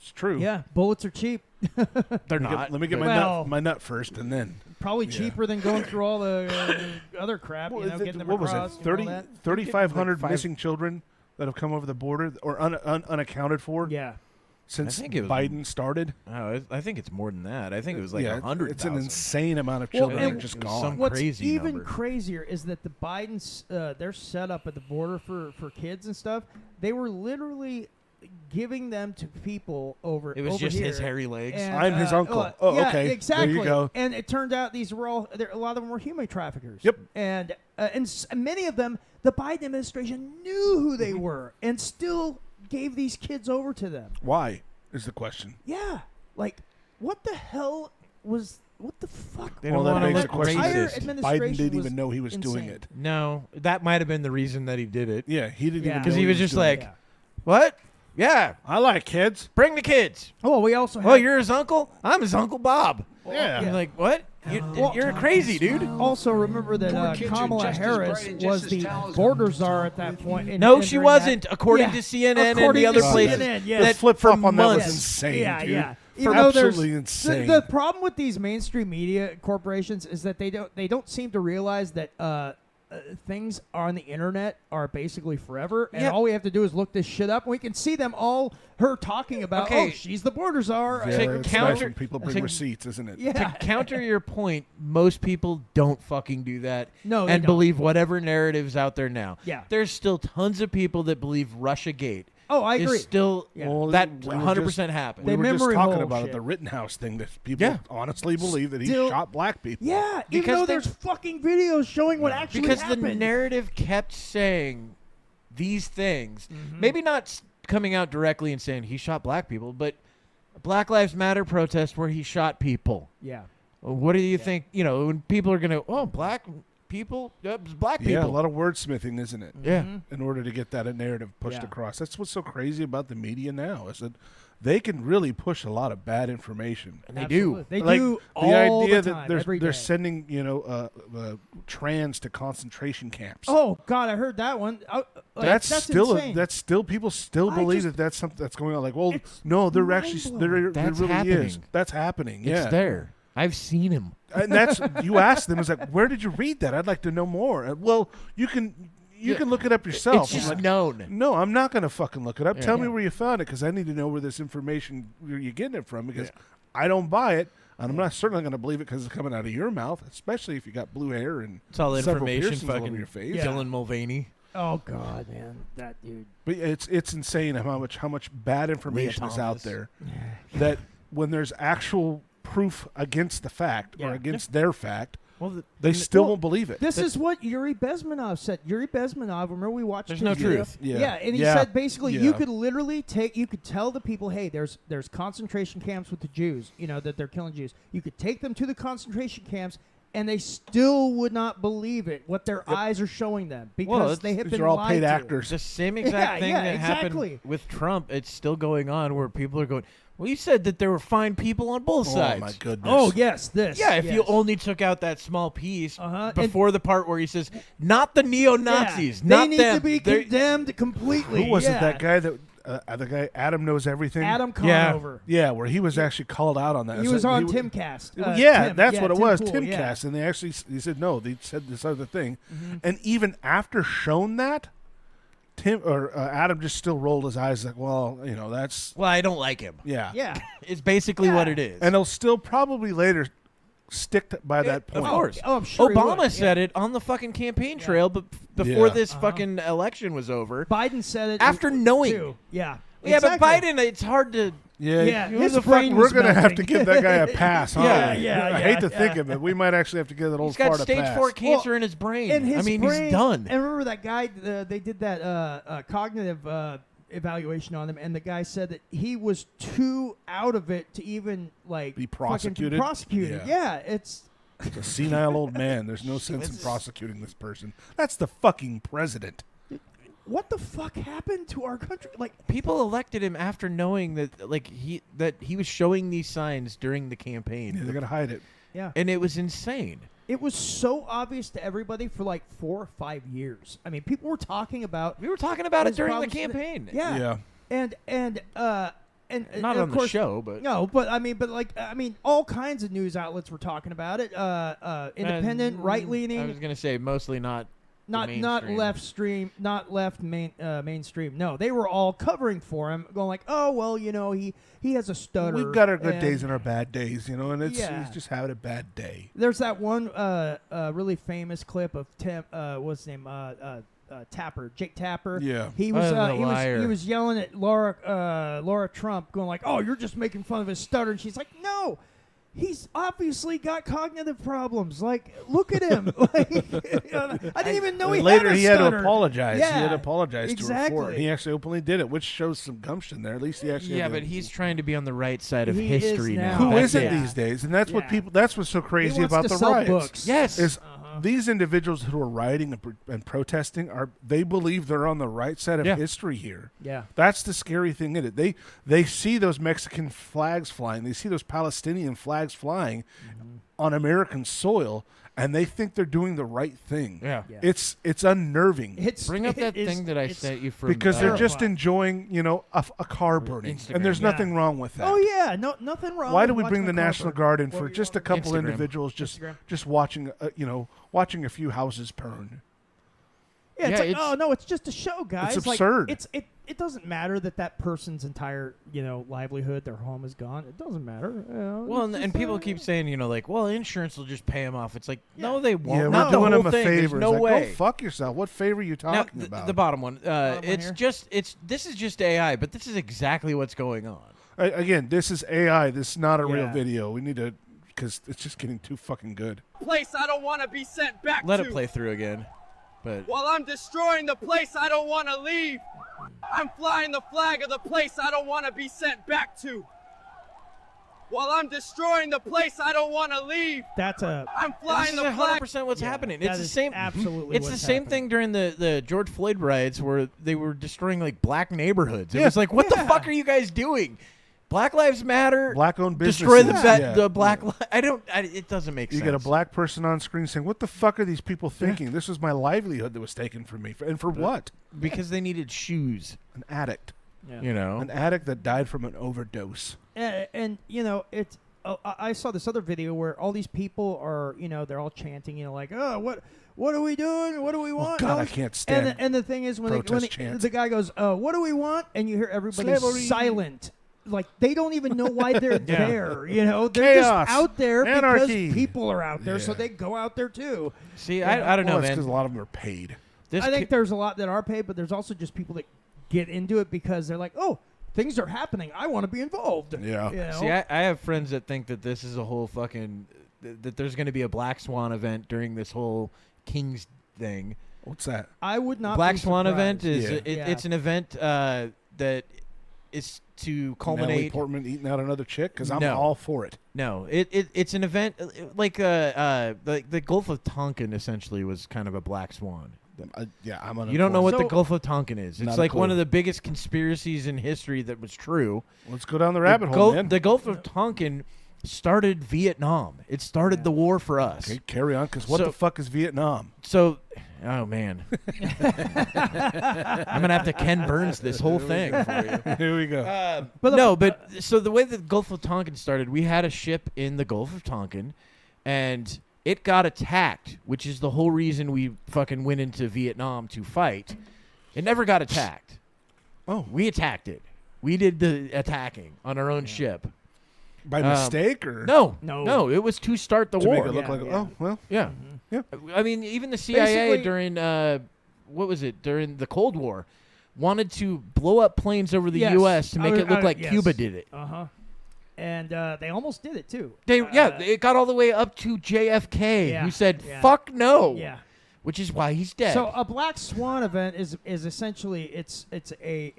It's true. Yeah, bullets are cheap. They're Let not. me get but- my nut first, and then. Probably Yeah. cheaper than going through all the other crap. Getting them what was across. it? and all that. 3,500 Like missing children that have come over the border or unaccounted for Yeah. since I think it was- Biden started. Oh, I think it's more than that. I think it was like yeah, 100,000. it's an insane amount of Well, children that and are just it was gone. some- What's crazy even number. crazier is that the Bidens, their setup at the border for kids and stuff, they were literally giving them to people over. It was over just here. his hairy legs. And, I'm his uncle. Oh, yeah, okay. There you Exactly. go. And it turned out these were all a lot of them were human traffickers. Yep. And many of them, the Biden administration knew who Mm-hmm. they were and still gave these kids over to them. Why is the question? Yeah. Like, what the hell was? What the fuck? They Well, don't that want to begs look the question. Entire racist. administration Biden didn't was even know he was doing insane. it. No, that might have been the reason that he did it. Yeah, he didn't Yeah. even know 'Cause he was just doing like- it. Yeah. What? Yeah, I like kids. bring the kids. Oh, we also had Oh, you're his uncle? I'm his Uncle Bob. Yeah. I'm like, what? Well, You're crazy, dude. also remember that Poor kids are Kamala just as Harris bright and just was as the talented. border czar at that point. No, and she during wasn't, that- according Yeah. to CNN and According the other to places. CNN, The yeah. That flip for flop on that was months- insane, Yeah, dude. yeah. For Even though there's- absolutely insane. The problem with these mainstream media corporations is that they don't seem to realize that things on the internet are basically forever, and Yeah. all we have to do is look this shit up, and we can see them all. Her talking about, Okay. oh, she's the border czar. Yeah, To it's counter- nice when people bring to- receipts, isn't it? Yeah. To counter your point, most people don't fucking do that No, they and don't. believe whatever narrative's out there now. Yeah. There's still tons of people that believe Russiagate Oh, I agree. is still Yeah. Well, that we were 100% happened. We They were just memory talking hole about shit. it, the Rittenhouse thing that people Yeah. honestly believe that he Still- shot black people. Yeah, even Because though they- there's fucking videos showing what actually Because happened. the narrative kept saying these things. Mm-hmm. Maybe not coming out directly and saying he shot black people, but Black Lives Matter protest where he shot people. Yeah. What do you think? When people are going to, oh, black people, black people. Yeah, a lot of wordsmithing, isn't it? Yeah. In order to get that narrative pushed Yeah. across. That's what's so crazy about the media now is that they can really push a lot of bad information. And they Absolutely. do. They Like do the all idea the that time, they're every day. sending trans to concentration camps. Oh God, I heard that one. That's still insane. that's still people still I believe just- that that's something that's going on. Like, well, It's no, they're actually there That's really happening. is. That's happening. Yeah, It's there. I've seen him. and that's you ask them. It's like, where did you read that? I'd like to know more. Well, you can look it up yourself. It's just I'm like, known. no, I'm not going to fucking look it up. Yeah. Tell me Yeah. where you found it because I need to know where this information where you're getting it from because I don't buy it. And I'm not certainly going to believe it because it's coming out of your mouth, especially if you got blue hair and It's all several information. piercings all Fucking over your face. Yeah. Dylan Mulvaney. Oh God, man, that dude. But it's insane how much bad information is out Thomas. there that when there's actual proof against the fact or Yeah. against their fact, Well, they still well, won't believe it. This is what Yuri Bezmenov said. Yuri Bezmenov, remember we watched There's his no video? truth. Yeah. And he Yeah. said basically Yeah. you could literally you could tell the people, hey, there's concentration camps with the Jews, that they're killing Jews. You could take them to the concentration camps and they still would not believe it, what their eyes are showing them, because they have These been are all lied paid to. actors. the same exact thing yeah, that exactly. happened with Trump. It's still going on where people are going, well, you said that there were fine people on both Oh sides. my goodness! Oh yes, this. Yeah, if you yes. only took out that small piece Uh-huh. before the part where he says, not the neo-Nazis, Yeah. not they need them. to be They're- condemned completely. Who was yeah. it? That guy that the guy Adam knows everything. Adam Yeah. Conover. Yeah, where he was actually called out on that. He So was on w- Timcast. yeah, Tim, that's yeah, what it Tim was, Pool, Timcast, yeah. and they actually he said no. They said this other thing, Mm-hmm. and even after shown that, Adam just still rolled his eyes like, well, that's well, I don't like him. yeah, Yeah. It's basically Yeah. what it is. and he'll still probably later stick by that point. Of course. Oh, I'm sure he Obama would, said it on the fucking campaign trail, but before Yeah. this fucking election was over. Biden said it After knowing. too. Yeah. Yeah, exactly. but Biden, it's hard to. Yeah, Who his the fuck- brain We're was gonna have to melting. give that guy a pass, huh? Yeah, I yeah, hate to yeah. think of it. We might actually have to give that old He's got fart a stage pass. 4 cancer in his brain. And his I mean, brain, he's done. And remember that guy? They did that cognitive evaluation on him, and the guy said that he was too out of it to even Be fucking prosecuted? Be prosecuted. Yeah. Yeah, it's It's a senile old man. There's no sense in prosecuting this person. That's the fucking president. what the fuck happened to our country? Like, People elected him after knowing that, he was showing these signs during the campaign, Yeah, they gotta hide it. yeah, and it was insane. it was so obvious to everybody for like 4 or 5 years. I mean, people were talking about We were talking about it his during the problems. campaign. Yeah, Yeah. and Not of on the course, show, but No, but all kinds of news outlets were talking about it. Independent, right leaning, I was gonna say mostly not. the not mainstream. not left mainstream. No, they were all covering for him, going like, "Oh well, he has a stutter." We've got our good and days and our bad days, and Yeah. he's just having a bad day. There's that one really famous clip of Tim. What's his name? Tapper, Jake Tapper. Yeah. He was the liar. he was yelling at Laura Trump, going like, "Oh, you're just making fun of his stutter," and she's like, "No." He's obviously got cognitive problems. Like, look at him. Like, I didn't even know he Later, had a he had to stutter. apologize. Yeah, He had to apologize to her for it. exactly. He actually openly did it, which shows some gumption there. At least he actually. Yeah, had to- but he's trying to be on the right side of He is history now. now. who That's isn't it. these days, and that's what Yeah. people. That's what's so He crazy wants about to the sell riots. books. Yes. Is these individuals who are rioting and protesting they believe they're on the right side of Yeah. history here. Yeah. That's the scary thing in it. They see those Mexican flags flying. They see those Palestinian flags flying on American soil, and they think they're doing the right thing. Yeah. Yeah. It's unnerving Bring up it that is- thing that I it's- sent you from because they're just terrifying. enjoying, a car burning, Instagram. and there's Yeah. nothing wrong with that. Oh yeah, nothing wrong. Why with do we watching bring the a car National burn. Guard in What for were you just a on? couple Instagram. individuals Instagram. just watching, watching a few houses burn? Yeah, it's Yeah, like, it's- oh no, it's just a show, guys. It's Like, absurd. it doesn't matter that person's entire livelihood, their home is gone. It doesn't matter. Well, It's and just, people keep saying, well, insurance will just pay him off. It's like, no, Yeah. they won't. Yeah, Not we're the doing whole them a thing. favor. There's no It's like, way. Go fuck yourself. What favor are you Now, talking about? the bottom one. one It's here? just this is just AI, but this is exactly what's going on. Again, this is AI. This is not a real Yeah. video. We need to, because it's just getting too fucking good. Place I don't want to be sent back Let to. it play through again. But While I'm destroying the place I don't want to leave, I'm flying the flag of the place I don't want to be sent back to. while I'm destroying the place I don't want to leave. That's a I'm This flying is the 100% flag. what's happening. that It's the is same. absolutely It's the what's same happening. thing during the George Floyd riots where they were destroying like black neighborhoods. It was like, what the fuck are you guys doing? Black Lives Matter. Black-owned Destroy businesses. the black. It doesn't make You sense. get a black person on screen saying, "What the fuck are these people thinking? This was my livelihood that was taken from me, and for what? because they needed shoes. An addict, Yeah. You know. an addict that died from an overdose." And you know, it's. I saw this other video where all these people are, you know, they're all chanting, you know, like, oh, what are we doing? What do we want? God, Oh, I can't stand And the thing is, when protest chants. the guy goes, what do we want? And you hear everybody Slavery. silent. Like, they don't even know why they're Yeah. there, you know? They're Chaos. just out there Anarchy. because people are out there, so Yeah. they go out there too. See, I don't know, Because man. a lot of them are paid. This I think ki- there's a lot that are paid, but there's also just people that get into it because they're like, oh, things are happening. I want to be involved. Yeah. You know? See, I have friends that think that this is a whole fucking that there's going to be a Black Swan event during this whole Kings thing. What's that? I would not. Black be Swan event surprised. is Yeah. it's an event that is to Natalie culminate. Portman eating out another chick? Because I'm No. all for it. No, it's an event like the Gulf of Tonkin essentially was kind of a black swan. Yeah, I'm on. You don't know what the So- Gulf of Tonkin is. Not It's a like one clue. of the biggest conspiracies in history that was true. Let's go down the rabbit hole, man. The Gulf of Tonkin started Vietnam. It started the war for us. Okay, carry on. Because what So- the fuck is Vietnam? So, oh man, I'm gonna have to Ken Burns this whole thing for you. Here we go. But so the way the Gulf of Tonkin started, we had a ship in the Gulf of Tonkin, and it got attacked, which is the whole reason we fucking went into Vietnam to fight. It never got attacked. Oh. We attacked it. We did the attacking on our own ship. By mistake or No. It was to start the to war. make it look Yeah, like? yeah. Oh well. Yeah. Yeah. I mean, even the CIA Basically- during what was it during the Cold War wanted to blow up planes over the Yes. U.S. to make it look like yes. Cuba did it. And they almost did it too. It got all the way up to JFK, Yeah, who said yeah. "fuck no," Yeah. which is why he's dead. So a black swan event is essentially it's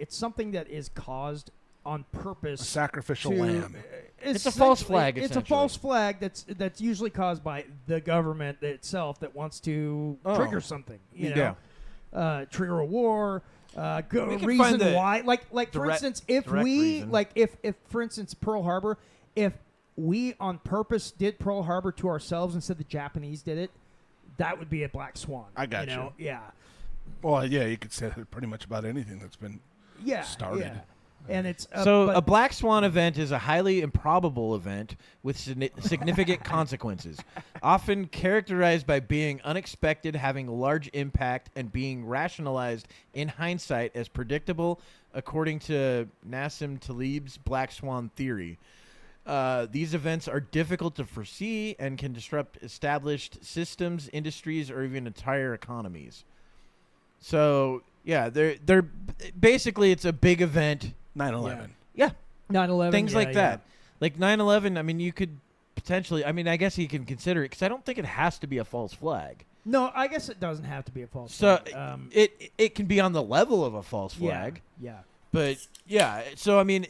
something that is caused on purpose. A sacrificial to- lamb. It's a false essentially- flag, It's a essentially. false flag that's usually caused by the government itself that wants to Oh. trigger something. You Yeah. know, trigger a war. We can Reason find the why, like for direct- instance, if direct we reason. like if for instance Pearl Harbor, if we on purpose did Pearl Harbor to ourselves instead the Japanese did it, that would be a black swan. I got know? Yeah. Well, yeah, you could say that pretty much about anything that's been Yeah. started. Yeah. And it's So but- a black swan event is a highly improbable event with significant consequences, often characterized by being unexpected, having a large impact, and being rationalized in hindsight as predictable, according to Nassim Taleb's black swan theory. These events are difficult to foresee and can disrupt established systems, industries, or even entire economies. So yeah, they're basically it's a big event. 9/11. Yeah, 9/11 things yeah, like yeah. that. Like 9/11, I mean, you could potentially, I mean, I guess you can consider it because I don't think it has to be a false flag. No, I guess it doesn't have to be a false So flag. it can be on the level of a false flag, Yeah. but yeah. So I mean,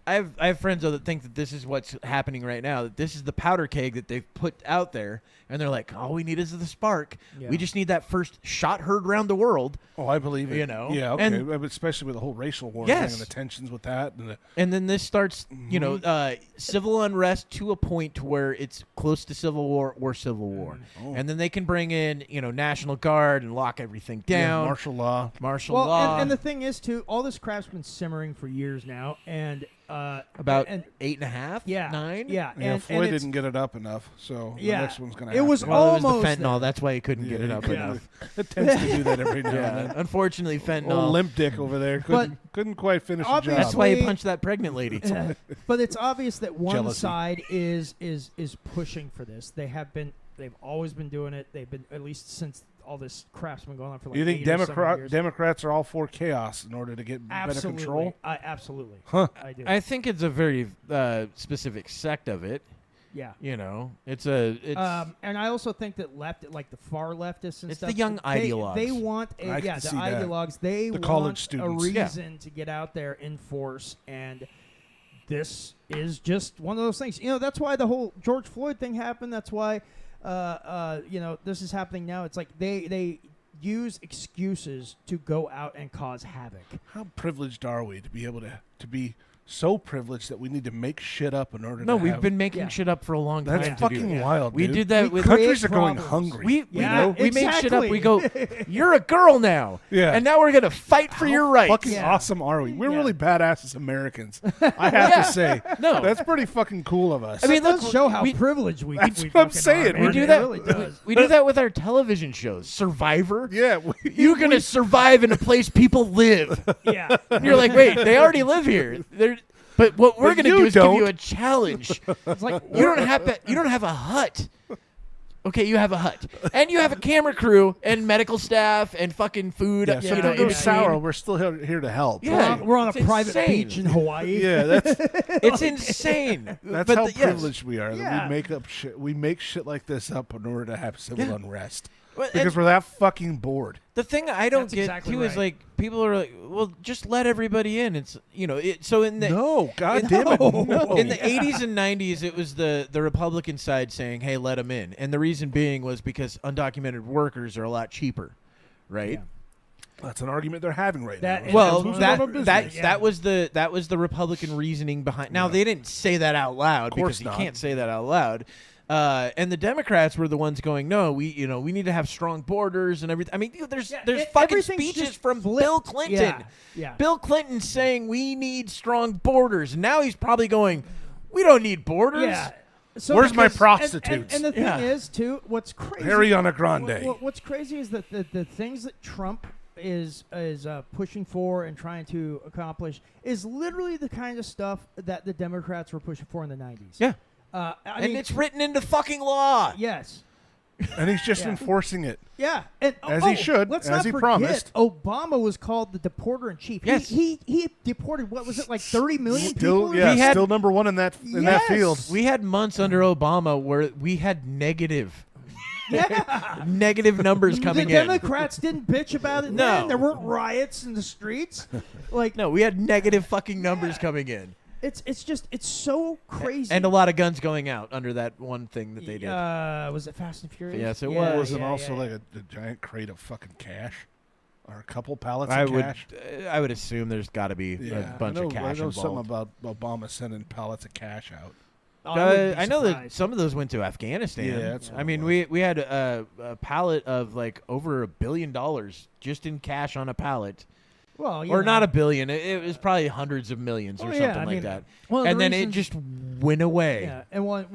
I have friends though that think that this is what's happening right now. That this is the powder keg that they've put out there, and they're like, all we need is the spark. Yeah. We just need that first shot heard around the world. Oh, I believe it. You know, Yeah, okay. and- Especially with the whole racial war Yes. thing and the tensions with that. And And then this starts, you know, Mm-hmm. civil unrest to a point to where it's close to civil war or civil war. Oh. And then they can bring in, you know, National Guard and lock everything down. martial law. Martial Well, law. and the thing is, too, all this crap's been simmering for years now, and about and 8.5, yeah, 9. yeah, Yeah, and Floyd it's- didn't get it up enough, so Yeah. the next one's going to It happen. was Well, it was the almost fentanyl. there. That's why he couldn't get it up yeah. enough. It tends to do that every now and Yeah, then. unfortunately, Old fentanyl. limp dick over there couldn't quite finish the obviously- job. That's why he punched that pregnant lady. But it's obvious that one Jealousy. side is pushing for this. They've always been doing it. They've been, at least since all this crap's been going on for like You think 8 or 7 years. Democrats are all for chaos in order to get better Absolutely. control? Absolutely. Huh. I do. I think it's a very specific sect of it. yeah. You know, it's And I also think that like the far leftists and It's stuff, the young ideologues. They want I can the see that. ideologues. They The want college a students. reason to get out there in force, and this is just one of those things. That's why the whole George Floyd thing happened. That's why, this is happening now. It's like they use excuses to go out and cause havoc. How privileged are we to be able to be so privileged that we need to make shit up in order No, to we've have... been making shit up for a long time. That's to fucking do. wild, We dude. did that with Countries are create going problems. hungry. We make shit up. We go, exactly. you're a girl now. Yeah. And now we're going to fight for your rights. Fucking Yeah. awesome are we? We're Yeah. really badass as Americans. I have to say. No. That's pretty fucking cool of us. I mean, It does look, show how we- privileged we. That's we what I'm fucking saying. Are, We man. We do It that. really does. We do that with our television shows. Survivor. yeah. You're going to survive in a place people live. Yeah. And you're like, wait, they already live here. But what we're But going to do you is give you don't. a challenge. It's like You don't have a hut. Okay, you have a hut, and you have a camera crew and medical staff and fucking food. Yeah, so you know, if it in goes between. sour, we're still here to help. Yeah. we're on a It's private insane. beach in Hawaii. Yeah, that's It's insane. that's But how yes. privileged we are. That Yeah. we make up shit. We make shit like this up in order to have civil Yeah. unrest Well, and because we're that fucking bored. the thing I don't That's get exactly too is right. like people are like, well, just let everybody in. It's so in the No, god in- damn it, No. no. in the 80s and 90s, it was the Republican side saying, "Hey, let them in," and the reason being was because undocumented workers are a lot cheaper, right? Yeah. That's an argument they're having right That- now. and Well, that's Exclusive that of a that business. that was the Republican reasoning behind. Now Yeah. they didn't say that out loud course because you not. can't say that out loud. And the Democrats were the ones going, no, we need to have strong borders and everything. I mean, there's fucking everything's speeches just from flipped. Bill Clinton. Yeah. Yeah. Bill Clinton saying we need strong borders, and now he's probably going, we don't need borders. Yeah. So Where's my because- prostitutes? And the thing Yeah. is, too, what's crazy? Ariana Grande. What's crazy is that the things that Trump is pushing for and trying to accomplish is literally the kind of stuff that the Democrats were pushing for in the 90s. Yeah. I And mean, it's written into fucking law. yes. And he's just Yeah. enforcing it. Yeah, and As he should, Let's as not he forget, promised. Obama was called the deporter in chief. Yes. He deported, what was it, like 30 million Still, people? yeah, We had- still number one in that Yes. field. We had months under Obama where we had negative numbers coming the in. Democrats didn't bitch about it No. then. There weren't riots in the streets. Like, No, we had negative fucking numbers coming in. it's just, it's so crazy. And a lot of guns going out under that one thing that they did. Was it Fast and Furious? Yes, it Yeah, was. Wasn't yeah, also yeah, like a giant crate of fucking cash, or a couple pallets I of would, cash. I would assume there's got to be Yeah, a bunch I know, of cash I know involved. something about Obama sending pallets of cash out. Oh, I wouldn't be I know that surprised. some of those went to Afghanistan. Yeah, that's what I it mean, was. we had a pallet of like over $1 billion just in cash on a pallet, Well, you or know. not $1 billion. It was probably hundreds of millions or Oh, something yeah, I like mean, that. one of the And then it reasons- just went away. Yeah, and one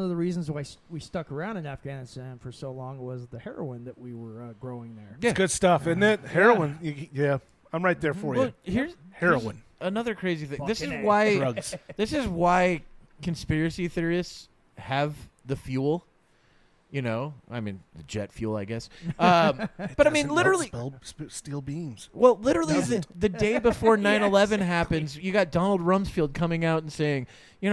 of the reasons why we stuck around in Afghanistan for so long was the heroin that we were growing there. Yeah. It's good stuff, isn't it? Heroin. Yeah, I'm right there for Well, you. here's Heroin. another crazy thing. This is Fucking A. why Drugs. this is why conspiracy theorists have the fuel. You know, I mean, the jet fuel, I guess. But I mean, Doesn't literally, steel beams. well, literally the day before 9/11 happens, you got Donald Rumsfeld coming out and saying, we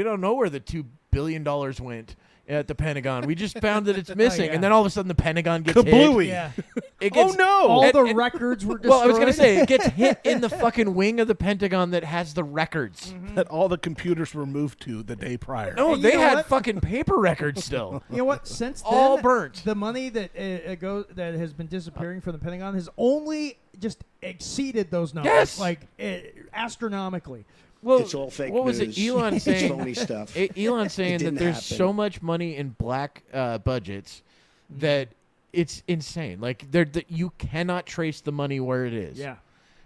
don't know where the $2 billion went at the Pentagon. We just found that it's missing. yeah. And then all of a sudden the Pentagon gets Kablooey. Yeah, hit. It Oh gets, no! all And- the and- records were destroyed. Well, I was going to say, it gets hit in the fucking wing of the Pentagon that has the records. That all the computers were moved to the day prior. No, And you they know had what? fucking paper records still. You know what? Since then, All burnt. The money that that has been disappearing from the Pentagon has only just exceeded those numbers, Yes. like astronomically. Well, It's all fake what was news. it? Elon It's saying phony stuff. Elon saying that didn't there's happen. so much money in black budgets that it's insane. Like that you cannot trace the money where it is. Yeah,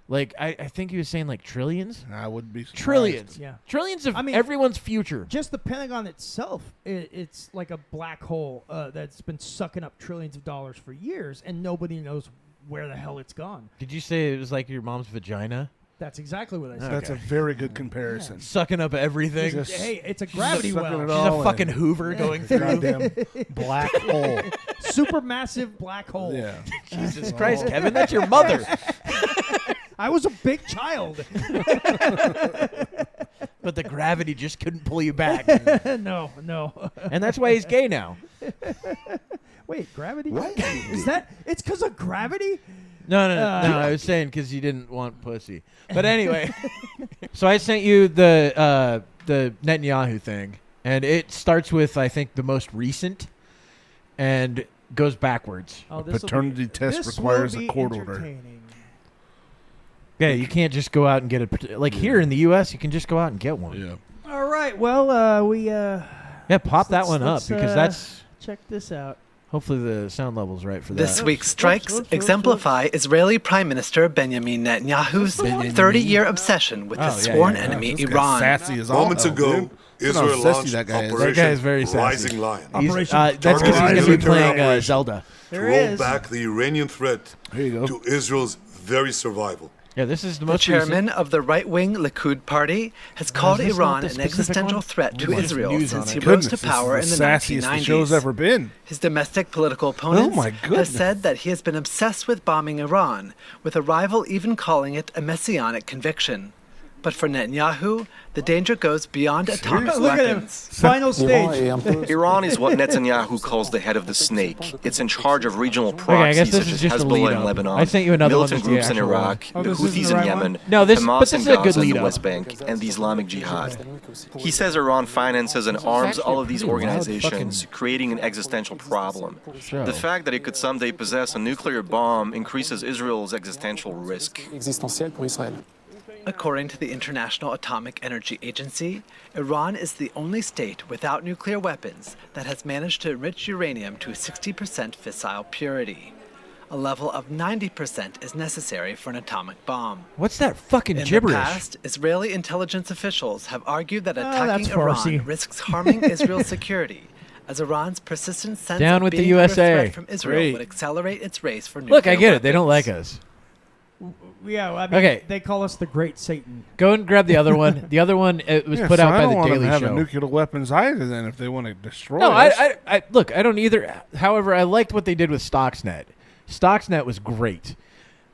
Like I think he was saying like trillions. I wouldn't be surprised. Trillions. yeah. Trillions of I mean- everyone's future. Just the Pentagon itself, it's like a black hole that's been sucking up trillions of dollars for years, and nobody knows where the hell it's gone. Did you say it was like your mom's vagina? That's exactly what I said. That's a very good comparison. Sucking up everything. Just Hey, it's a gravity sucking well. it She's all a fucking in. Hoover going through. Goddamn black hole. Supermassive black hole. Yeah. Jesus Christ, Kevin, that's your mother. I was a big child. But the gravity just couldn't pull you back. no. And that's why he's gay now. Wait, gravity? What? Is that? It's because of gravity? No, I was saying because you didn't want pussy. But anyway, So I sent you the Netanyahu thing, and it starts with, I think, the most recent and goes backwards. Oh, Paternity test this requires will a be court order. entertaining. Yeah, you can't just go out and get it. Like here in the U.S., you can just go out and get one. Yeah. All right. Well, we Pop that one up let's, because that's check this out. hopefully the sound level's right for This that. week's strikes exemplify Israeli Prime Minister Benjamin Netanyahu's 30-year obsession with his sworn enemy, This guy's Iran. sassy as all Moments hell, ago, dude. Israel Look how sassy launched that guy is. Operation That guy is very sassy. Rising Lion. That's because he's going to be Military playing operation. Zelda. To There roll is. back the Iranian threat There you go. to Israel's very survival. Yeah, this is the The most chairman of the right-wing Likud party has called is this Iran not the an specific existential one? threat to Watch the Israel news since on he it. rose Goodness, to power in this the is the sassiest the 1990s. show's ever been. His domestic political opponents my goodness. have said that he has been obsessed with bombing Iran, with a rival even calling it a messianic conviction. But for Netanyahu, the danger goes beyond atomic Look at him. weapons. Final stage. Iran is what Netanyahu calls the head of the snake. It's in charge of regional I guess proxies this such is as just a Hezbollah lead in up. Lebanon, I sent you another one militant that's the groups in actual Iraq, Oh, the this isn't Houthis the in right one? Yemen, No, this- Hamas but this in is a good Gaza and lead the up. West Bank, and the Islamic Jihad. He says Iran finances and arms all of these pretty wild organizations, fucking creating an existential problem. show. The fact that it could someday possess a nuclear bomb increases Israel's existential risk. Existentielle pour Israël. According to the International Atomic Energy Agency, Iran is the only state without nuclear weapons that has managed to enrich uranium to 60% fissile purity. A level of 90% is necessary for an atomic bomb. What's that fucking In gibberish? the past, Israeli intelligence officials have argued that that's attacking Iran Farsi. risks harming Israel's security, as Iran's persistent sense Down of with the being under USA. threat from Israel Great. would accelerate its race for nuclear Look, I get it. They don't weapons. like us. Yeah, well, I mean, Okay. they call us the Great Satan. Go and grab the other one. The other one it was Yeah, put so out I by don't the want them Daily having Show. nuclear weapons either. Then, if they want to destroy No, us. I look. I don't either. However, I liked what they did with Stuxnet. Stuxnet was great.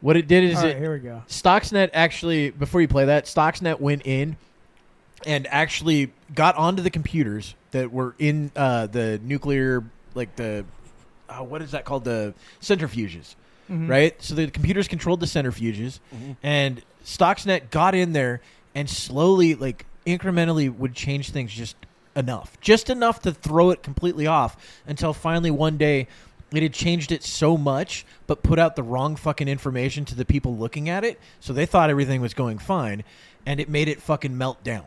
What it did is All right, it here we go. Stuxnet actually, before you play that, Stuxnet went in and actually got onto the computers that were in the nuclear, like the, what is that called? The centrifuges, right? So the computers controlled the centrifuges, and Stuxnet got in there and slowly, like incrementally, would change things just enough to throw it completely off until finally one day it had changed it so much, but put out the wrong fucking information to the people looking at it. So they thought everything was going fine, and it made it fucking melt down.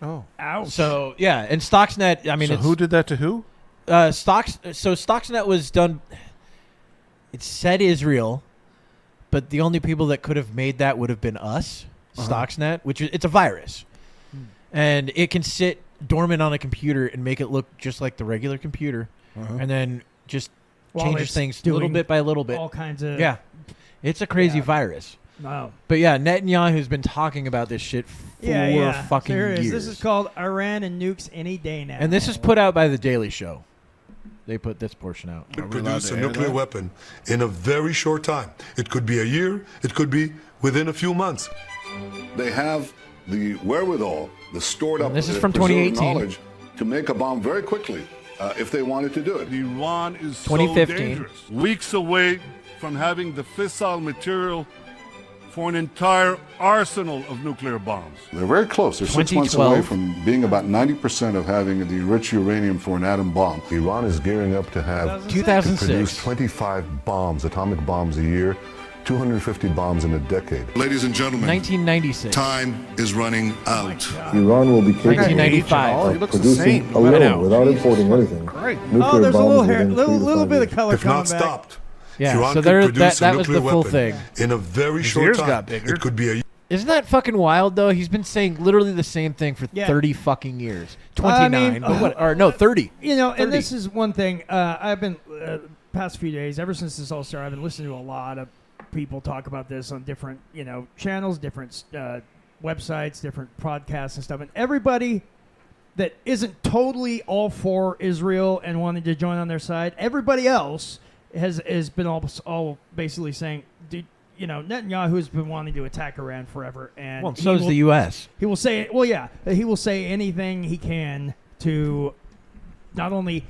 Oh. Ouch. So yeah, and Stuxnet. I mean, So it's, who did that to who? So Stuxnet was done. It said Israel, but the only people that could have made that would have been us. Stuxnet, which is it's a virus, and it can sit dormant on a computer and make it look just like the regular computer, and then just While changes it's things little doing bit by little bit. all kinds of Yeah, it's a crazy Yeah. virus. Wow. But yeah, Netanyahu's been talking about this shit for fucking There it is. years. This is called Iran and nukes any day now. And this is put out by the Daily Show. They put this portion out. Could we allowed produce to a air nuclear that? weapon in a very short time. It could be a year, it could be within a few months. They have the wherewithal, the stored up And this is from preserved 2018. knowledge to make a bomb very quickly if they wanted to do it. Iran is so 2015. dangerous. Weeks away from having the fissile material for an entire arsenal of nuclear bombs. They're very close. They're 6 months 2012. away from being about 90% of having the enriched uranium for an atom bomb. Iran is gearing up to have 2006. produce 25 bombs, atomic bombs a year, 250 bombs in a decade. Ladies and gentlemen, 1996. time is running out. Iran will be capable 1995. He looks the producing same. I know. alone without importing anything. Great. Nuclear Oh, there's a little bombs hair, within 3 to little 5 bit of years. color If coming not back. stopped, Yeah, Iran so could there, produce that a was the nuclear full weapon thing. in a very His short ears time. got bigger. It could be a Isn't that fucking wild though? He's been saying literally the same thing for Yeah. 30 fucking years. 29, I mean, but what? Or no, 30. You know, 30. and this is one thing I've been past few days, ever since this all started, I've been listening to a lot of people talk about this on different, channels, different websites, different podcasts and stuff. And everybody that isn't totally all for Israel and wanting to join on their side, everybody else has been all basically saying, Netanyahu has been wanting to attack Iran forever, and Well, so is the U.S. He will say, well, yeah, he will say anything he can to not only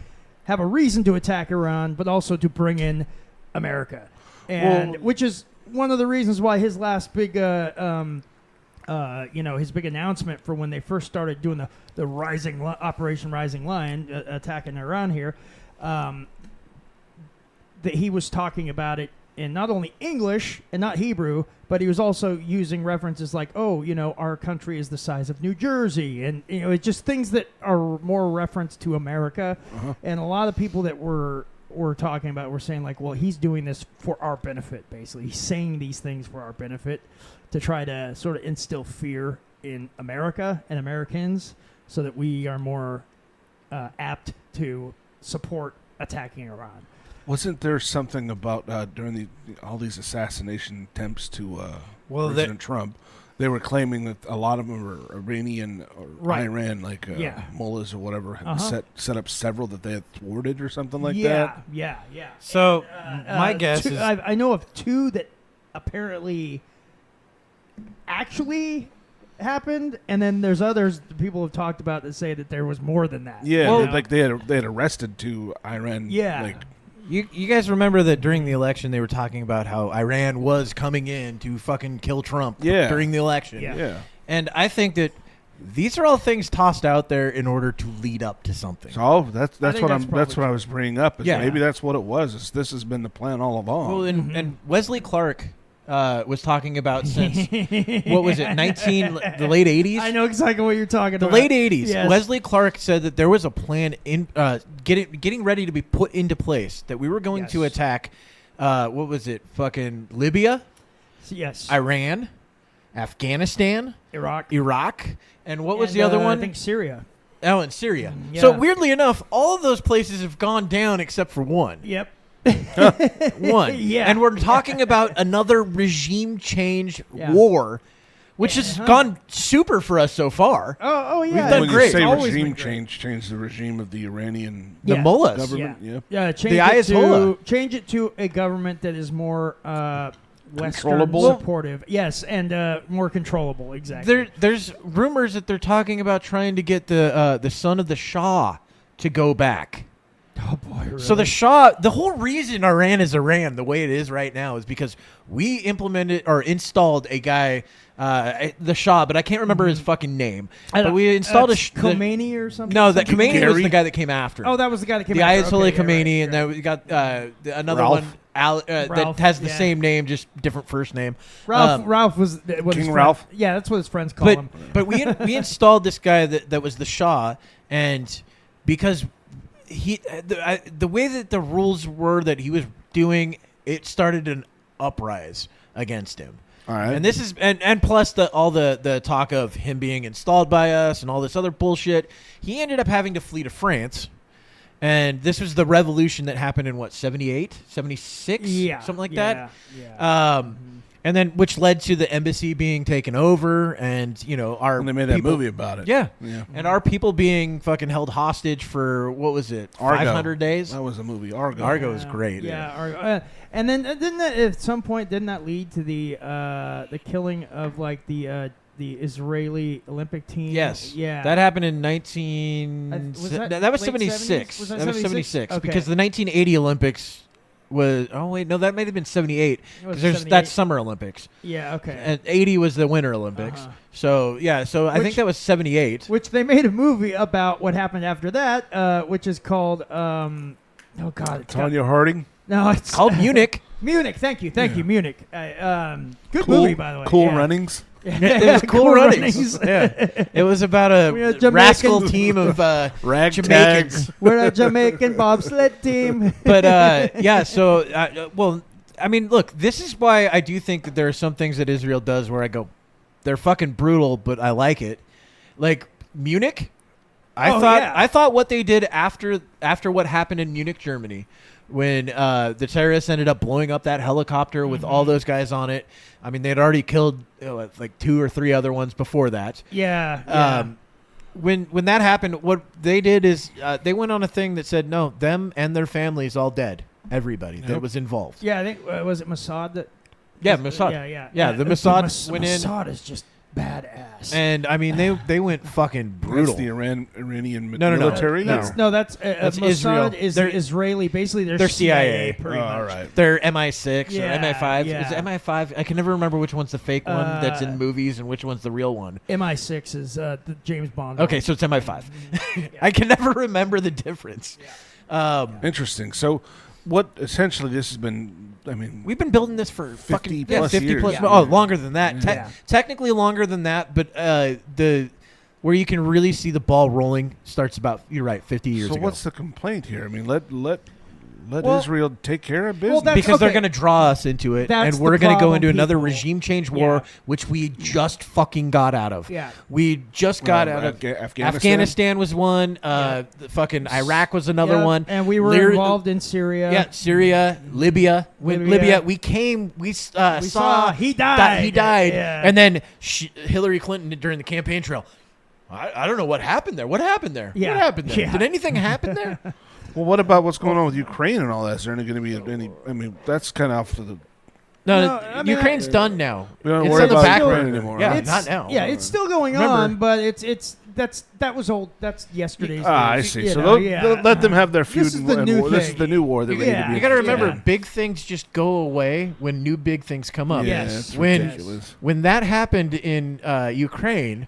have a reason to attack Iran, but also to bring in America, and which is one of the reasons why his last big his big announcement for when they first started doing the Operation Rising Lion attacking Iran here, that he was talking about it in not only English and not Hebrew, but he was also using references like, our country is the size of New Jersey, and it's just things that are more reference to America. And a lot of people that were talking about were saying like, well, he's doing this for our benefit. Basically, he's saying these things for our benefit to try to sort of instill fear in America and Americans, so that we are more apt to support attacking Iran. Wasn't there something about during all these assassination attempts to President Trump? They were claiming that a lot of them were Iranian or Iran, like mullahs or whatever, had set up several that they had thwarted or something like that. Yeah. So my guess is I know of 2 that apparently actually happened, and then there's others people have talked about that say that there was more than that. Yeah, like they had arrested 2 Iran. Yeah. Like, You guys remember that during the election they were talking about how Iran was coming in to fucking kill Trump during the election. Yeah. And I think that these are all things tossed out there in order to lead up to something. So that's what I was bringing up. Is maybe that's what it was. This has been the plan all along. Well, and Wesley Clark was talking about since what was it, the late 80s? I know exactly what you're talking about. The late 80s. Yes. Wesley Clark said that there was a plan in getting ready to be put into place, that we were going to attack what was it? Fucking Libya? Yes. Iran, Afghanistan, Iraq, and what was the other one? I think Syria. Oh, and Syria. Yeah. So weirdly enough, all of those places have gone down except for one. Yep. One. Yeah. And we're talking about another regime change war, which has gone super for us so far. Oh yeah. We've done when great. you say regime change the regime of the Iranian mullahs government. Yeah. Change the Ayatollah. Change it to a government that is more Western controllable? supportive. Yes, and more controllable. Exactly. There's rumors that they're talking about trying to get the son of the Shah to go back. Oh boy! Really? So the Shah, the whole reason Iran is Iran the way it is right now is because we implemented or installed a guy, the Shah, but I can't remember his fucking name. But we installed Khomeini or something. No, that Khomeini was the guy that came after him. Oh, that was the guy that came the after. Ayatollah Okay, Khomeini, right, and then we got another Ralph. one that has the same name, just different first name. Ralph was what King his Ralph? Yeah, that's what his friends call him. But we installed this guy that was the Shah, and because the way that the rules were that he was doing, it started an uprise against him. All right. And this is and plus all the talk of him being installed by us and all this other bullshit. He ended up having to flee to France. And this was the revolution that happened in what, 78, 76? Yeah. Something like that. Yeah. And then which led to the embassy being taken over, and And they made that movie about it. Yeah. Yeah. And our people being fucking held hostage for, what was it, Argo. 500 days? That was a movie, Argo. Argo was great. Yeah, Argo. And then didn't that at some point didn't that lead to the killing of like the Israeli Olympic team? Yes. Yeah. That happened in was that was late 76. 70s? Was that That was 76? 76 Okay. because the 1980 Olympics was that might have been 78 It was because 78. that's Summer Olympics. Yeah. Okay. And 80 was the Winter Olympics. So I think that was 78. Which they made a movie about what happened after that, which is called Tonya Harding. No, it's called Munich. Munich. Thank you, Munich. Good Cool, movie, by the way. Cool yeah. Runnings. It was Cool Runnings. Yeah. It was about a Jamaican- rascal team of Ragtags. Jamaicans. We're a Jamaican bobsled team. But well, I mean, look, this is why I do think that there are some things that Israel does where I go, they're fucking brutal, but I like it. Like Munich, I thought what they did after what happened in Munich, Germany, when the terrorists ended up blowing up that helicopter with all those guys on it. I mean, they'd already killed like 2 or 3 other ones before that. Yeah. When that happened, what they did is they went on a thing that said, no, them and their families all dead. Everybody that was involved. Yeah, I think was it Mossad that. Yeah, Mossad. Yeah. The Mossad went in. Mossad is just badass. And I mean, they went fucking brutal. That's the Iranian No. military. No. That's Israel. Mossad is They're Israeli. Basically, they're CIA. pretty much. All right. They're MI6 Yeah, or MI5. yeah. Is it MI5? I can never remember which one's the fake one that's in movies and which one's the real one. MI6 is the James Bond. Okay, one. so it's MI5. I can never remember the difference. Interesting. So, what essentially this has been? I mean, We've been building this for 50 fucking plus 50 years. plus. Yeah. Oh, longer than that. Yeah. Technically longer than that, but where you can really see the ball rolling starts about. You're right, 50 years so ago. what's the complaint here? I mean, let Well- Israel take care of Well, business. that's- because they're okay. going to draw us into it, That's and we're the going to go problem, into another people. regime change war, which we just fucking got out of. Yeah. We just got out of Afghanistan was one. The fucking Iraq was another Yeah, one, and we were involved in Syria. Yeah, Syria, Libya. When Libya. Libya, we came. We saw he died. He died, Yeah. and then Hillary Clinton during the campaign trail. I don't know what happened there. What happened there? Yeah. What happened there? Yeah. Did anything happen there? Well, what about what's going on with Ukraine and all that? Is there going to be any? I mean, that's kind of off to the. No, I mean, Ukraine's done now. We don't It's worry on the about back Ukraine burner. anymore. Yeah, huh? not now. Yeah, it's still going Remember- on, but that was old. That's yesterday's. I news, see. you So know, they'll let them have their feud. This is the new war. This is thing. the new war. They're ready Yeah. to be. You got to remember, Yeah. big things just go away when new big things come up. Yeah, Yes. it's when ridiculous. when that happened in Ukraine,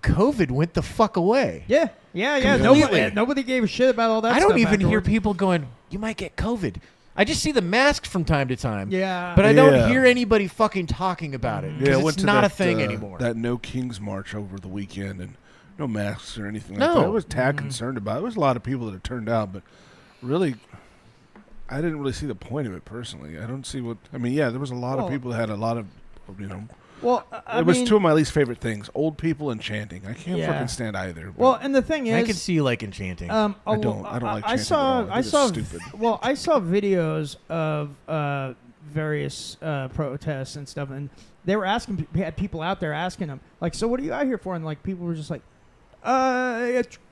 COVID went the fuck away. Yeah. Completely. Nobody gave a shit about all that. I don't stuff even hear afterward. people going, "You might get COVID." I just see the masks from time to time. Yeah. But I Yeah. don't hear anybody fucking talking about it. Yeah, I 'cause went it's to not that, a thing anymore. That No Kings March over the weekend, and no masks or anything No. like that. I was tad concerned about it. There was a lot of people that had turned out, but really, I didn't really see the point of it personally. I don't see what. I mean, yeah, there was a lot of people that had a lot of, you know. Well, It was two of my least favorite things: old people and chanting. I can't Yeah. fucking stand either. but- Well, and the thing is, I can see like enchanting. I don't like I chanting saw. at all. I I think saw. it's stupid. Well, I saw videos of various protests and stuff, and they were asking. Had people out there asking them, like, "So what are you out here for?" And like, people were just like,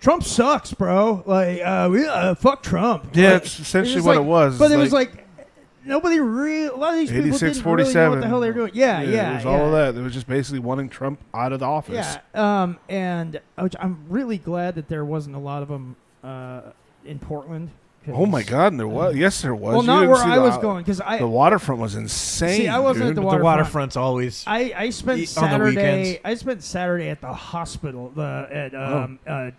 Trump sucks, bro. Like, fuck Trump." Yeah, Like, it's essentially just what like- it was. But It's it was like- like. Nobody really. A lot of these people didn't really know 86-47. what the hell they were doing. Yeah. It was all of that. It was just basically wanting Trump out of the office. Yeah, and I'm really glad that there wasn't a lot of them in Portland. 'cause- Oh my God! And there was. Yes, there was. Well, You not didn't where see I the- was going because The waterfront was insane. See, I wasn't at dude. the the waterfront's always. I spent On the Saturday. weekends. I spent Saturday at the hospital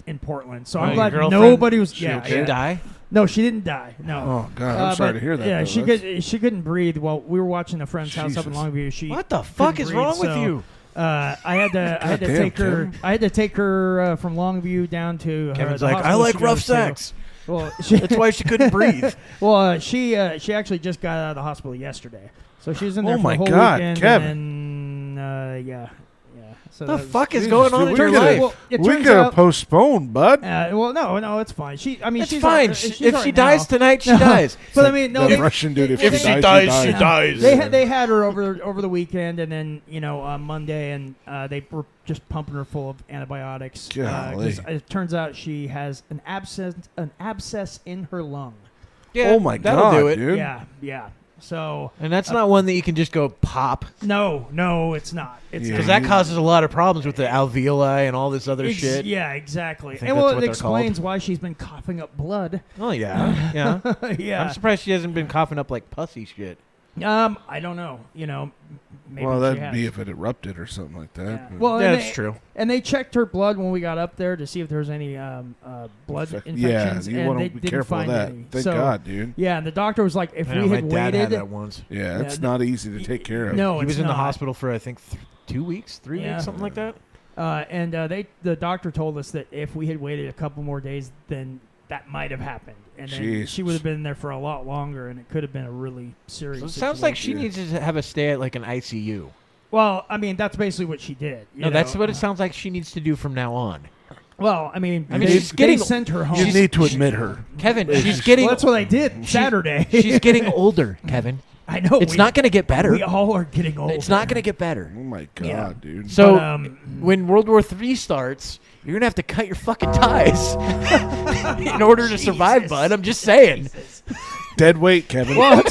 in Portland. So Oh, I'm your glad girlfriend? nobody was. She Yeah, okay? yeah. Die? No, she didn't die. No. Oh God! I'm sorry but, to hear that. Yeah, though. she couldn't breathe while we were watching a friend's house up in Jesus. Longview. She What the fuck couldn't is breathe, wrong with so, you? I had to Goddamn, take her. Kevin. I had to take her from Longview down to. Kevin's the like, I hospital like she rough goes to." sex. Well, she, That's why she couldn't breathe. well, she actually just got out of the hospital yesterday, so she was in there Oh for my the whole God, weekend. Kevin. And then, yeah. So The that was- fuck is Jesus, going dude, on in we your could've- life? Well, it We turns could have out- postponed, bud. Well, no, it's fine. I mean, It's she's fine. all- If she's all she right dies now. tonight, she No, dies. But I mean, no, That they, Russian dude. If well, she they- dies, she dies. They had her over the weekend, and then on Monday, and they were just pumping her full of antibiotics. Golly. It turns out she has an abscess in her lung. Yeah, Oh my that'll God, do it. dude. Yeah. So And that's not one that you can just go pop, no, it's not. It's Yeah. because not. that causes a lot of problems with the alveoli and all this other shit. Yeah, exactly. think And that's well, what it they're called. explains why she's been coughing up blood. Oh yeah, yeah. Yeah. I'm surprised she hasn't been coughing up like pussy shit. I don't know. Maybe Well, she that'd has. be if it erupted or something like that. Yeah. but- Well, Yeah, and that's true. And they checked her blood when we got up there to see if there was any blood infections. you and want they to be didn't careful of find that. any. Thank So, God, dude. Yeah, and the doctor was like, if I know, we my had dad waited, had that once. Yeah, it's not easy to take care of. No, He was it's in the not. hospital for I think 2 weeks, 3 Yeah. weeks, something like that. And the doctor told us that if we had waited a couple more days, then that might have happened, and then Jesus. she would have been there for a lot longer, and it could have been a really serious. So it sounds like she situation. needs to have a stay at like an ICU. Well, I mean, that's basically what she did. No, that's what it sounds like she needs to do from now on. Well, I mean, I mean, they, she's getting- they sent her home. You need to admit her. Kevin, she's getting. Well, that's what I did Saturday. She's getting older, Kevin. I know. It's not going to get better. We all are getting older. It's not going to get better. Oh my God, Yeah. dude. So But, when World War III starts, you're going to have to cut your fucking ties in order to survive, bud. I'm just saying. Dead weight, Kevin. Well,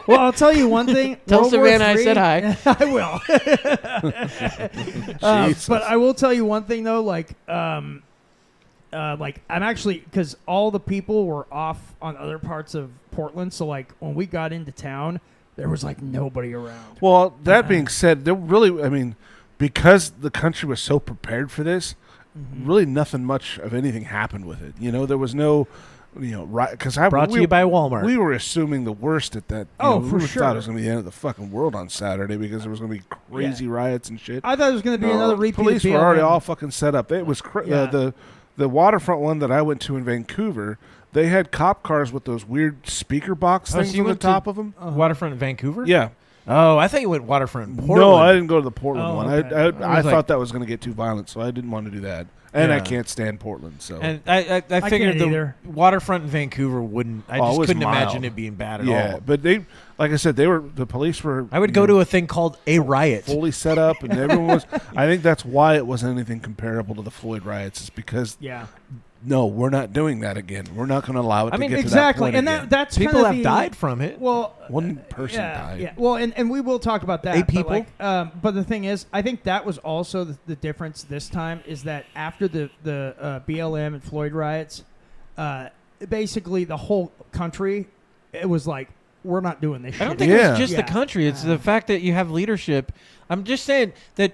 I'll tell you one thing. Tell World War Savannah I III said hi. I will. But I will tell you one thing though. Like I'm actually because all the people were off on other parts of Portland. So like when we got into town, there was like nobody around. Well, that being said, there really, I mean, because the country was so prepared for this, really nothing much of anything happened with it. You know, there was no, right? Because Brought to you by Walmart. We were assuming the worst at that. For we sure. thought it was going to be the end of the fucking world on Saturday because there was going to be crazy riots and shit. I thought it was going to be another repeat. Police of were already BLM. all fucking set up. It was the waterfront one that I went to in Vancouver. They had cop cars with those weird speaker box things on the top of them. Waterfront in Vancouver? Yeah. Oh, I thought you went waterfront in Portland. No, I didn't go to the Portland one. okay. I thought that was going to get too violent, so I didn't want to do that. And I can't stand Portland, so. And I figured can't the either. waterfront in Vancouver wouldn't. I Oh, it just was couldn't mild. imagine it being bad at all. Yeah, but they, like I said, the police were. I would go to a thing called a riot. Fully set up, and everyone was. I think that's why it wasn't anything comparable to the Floyd riots, is because. Yeah. No, we're not doing that again. We're not going to allow it to get to that exactly, point and again. that's People kind have of died from it. Well, one person died. Yeah, well, and we will talk about that. 8 people? But the thing is, I think that was also the difference this time is that after the BLM and Floyd riots, basically the whole country, it was like, we're not doing this shit. I don't think it's just the country. It's the fact that you have leadership. I'm just saying that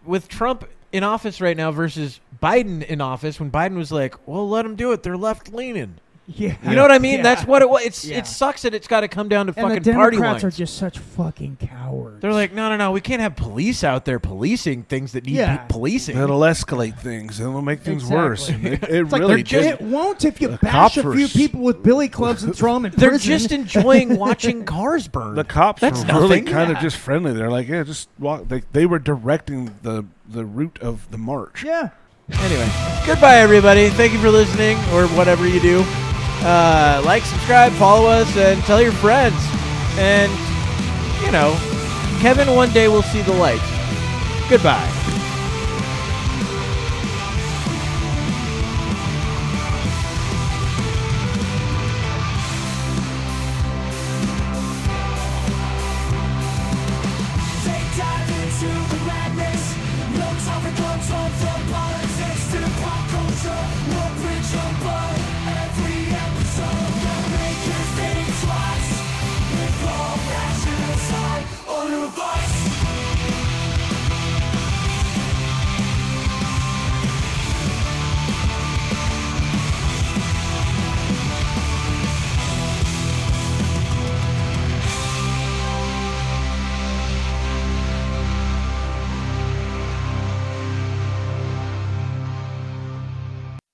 with Trump in office right now versus Biden in office, when Biden was like, well, let them do it. They're left-leaning. Yeah. You know what I mean? Yeah. That's what it was. Yeah. It sucks that it's got to come down to And fucking the party Democrats lines. are just such fucking cowards. They're like, no, we can't have police out there policing things that need policing. It'll escalate things. It'll make things worse. Exactly. It It's like really it won't if you The bash cops a were few people with billy clubs and throw them in They're prison. just enjoying watching cars burn. The cops That's were really nothing. kind of just friendly. They're like, yeah, just walk. They were directing the route of the march. Yeah. Anyway, goodbye, everybody. Thank you for listening or whatever you do. Like, subscribe, follow us, and tell your friends. And, Kevin one day will see the light. Goodbye.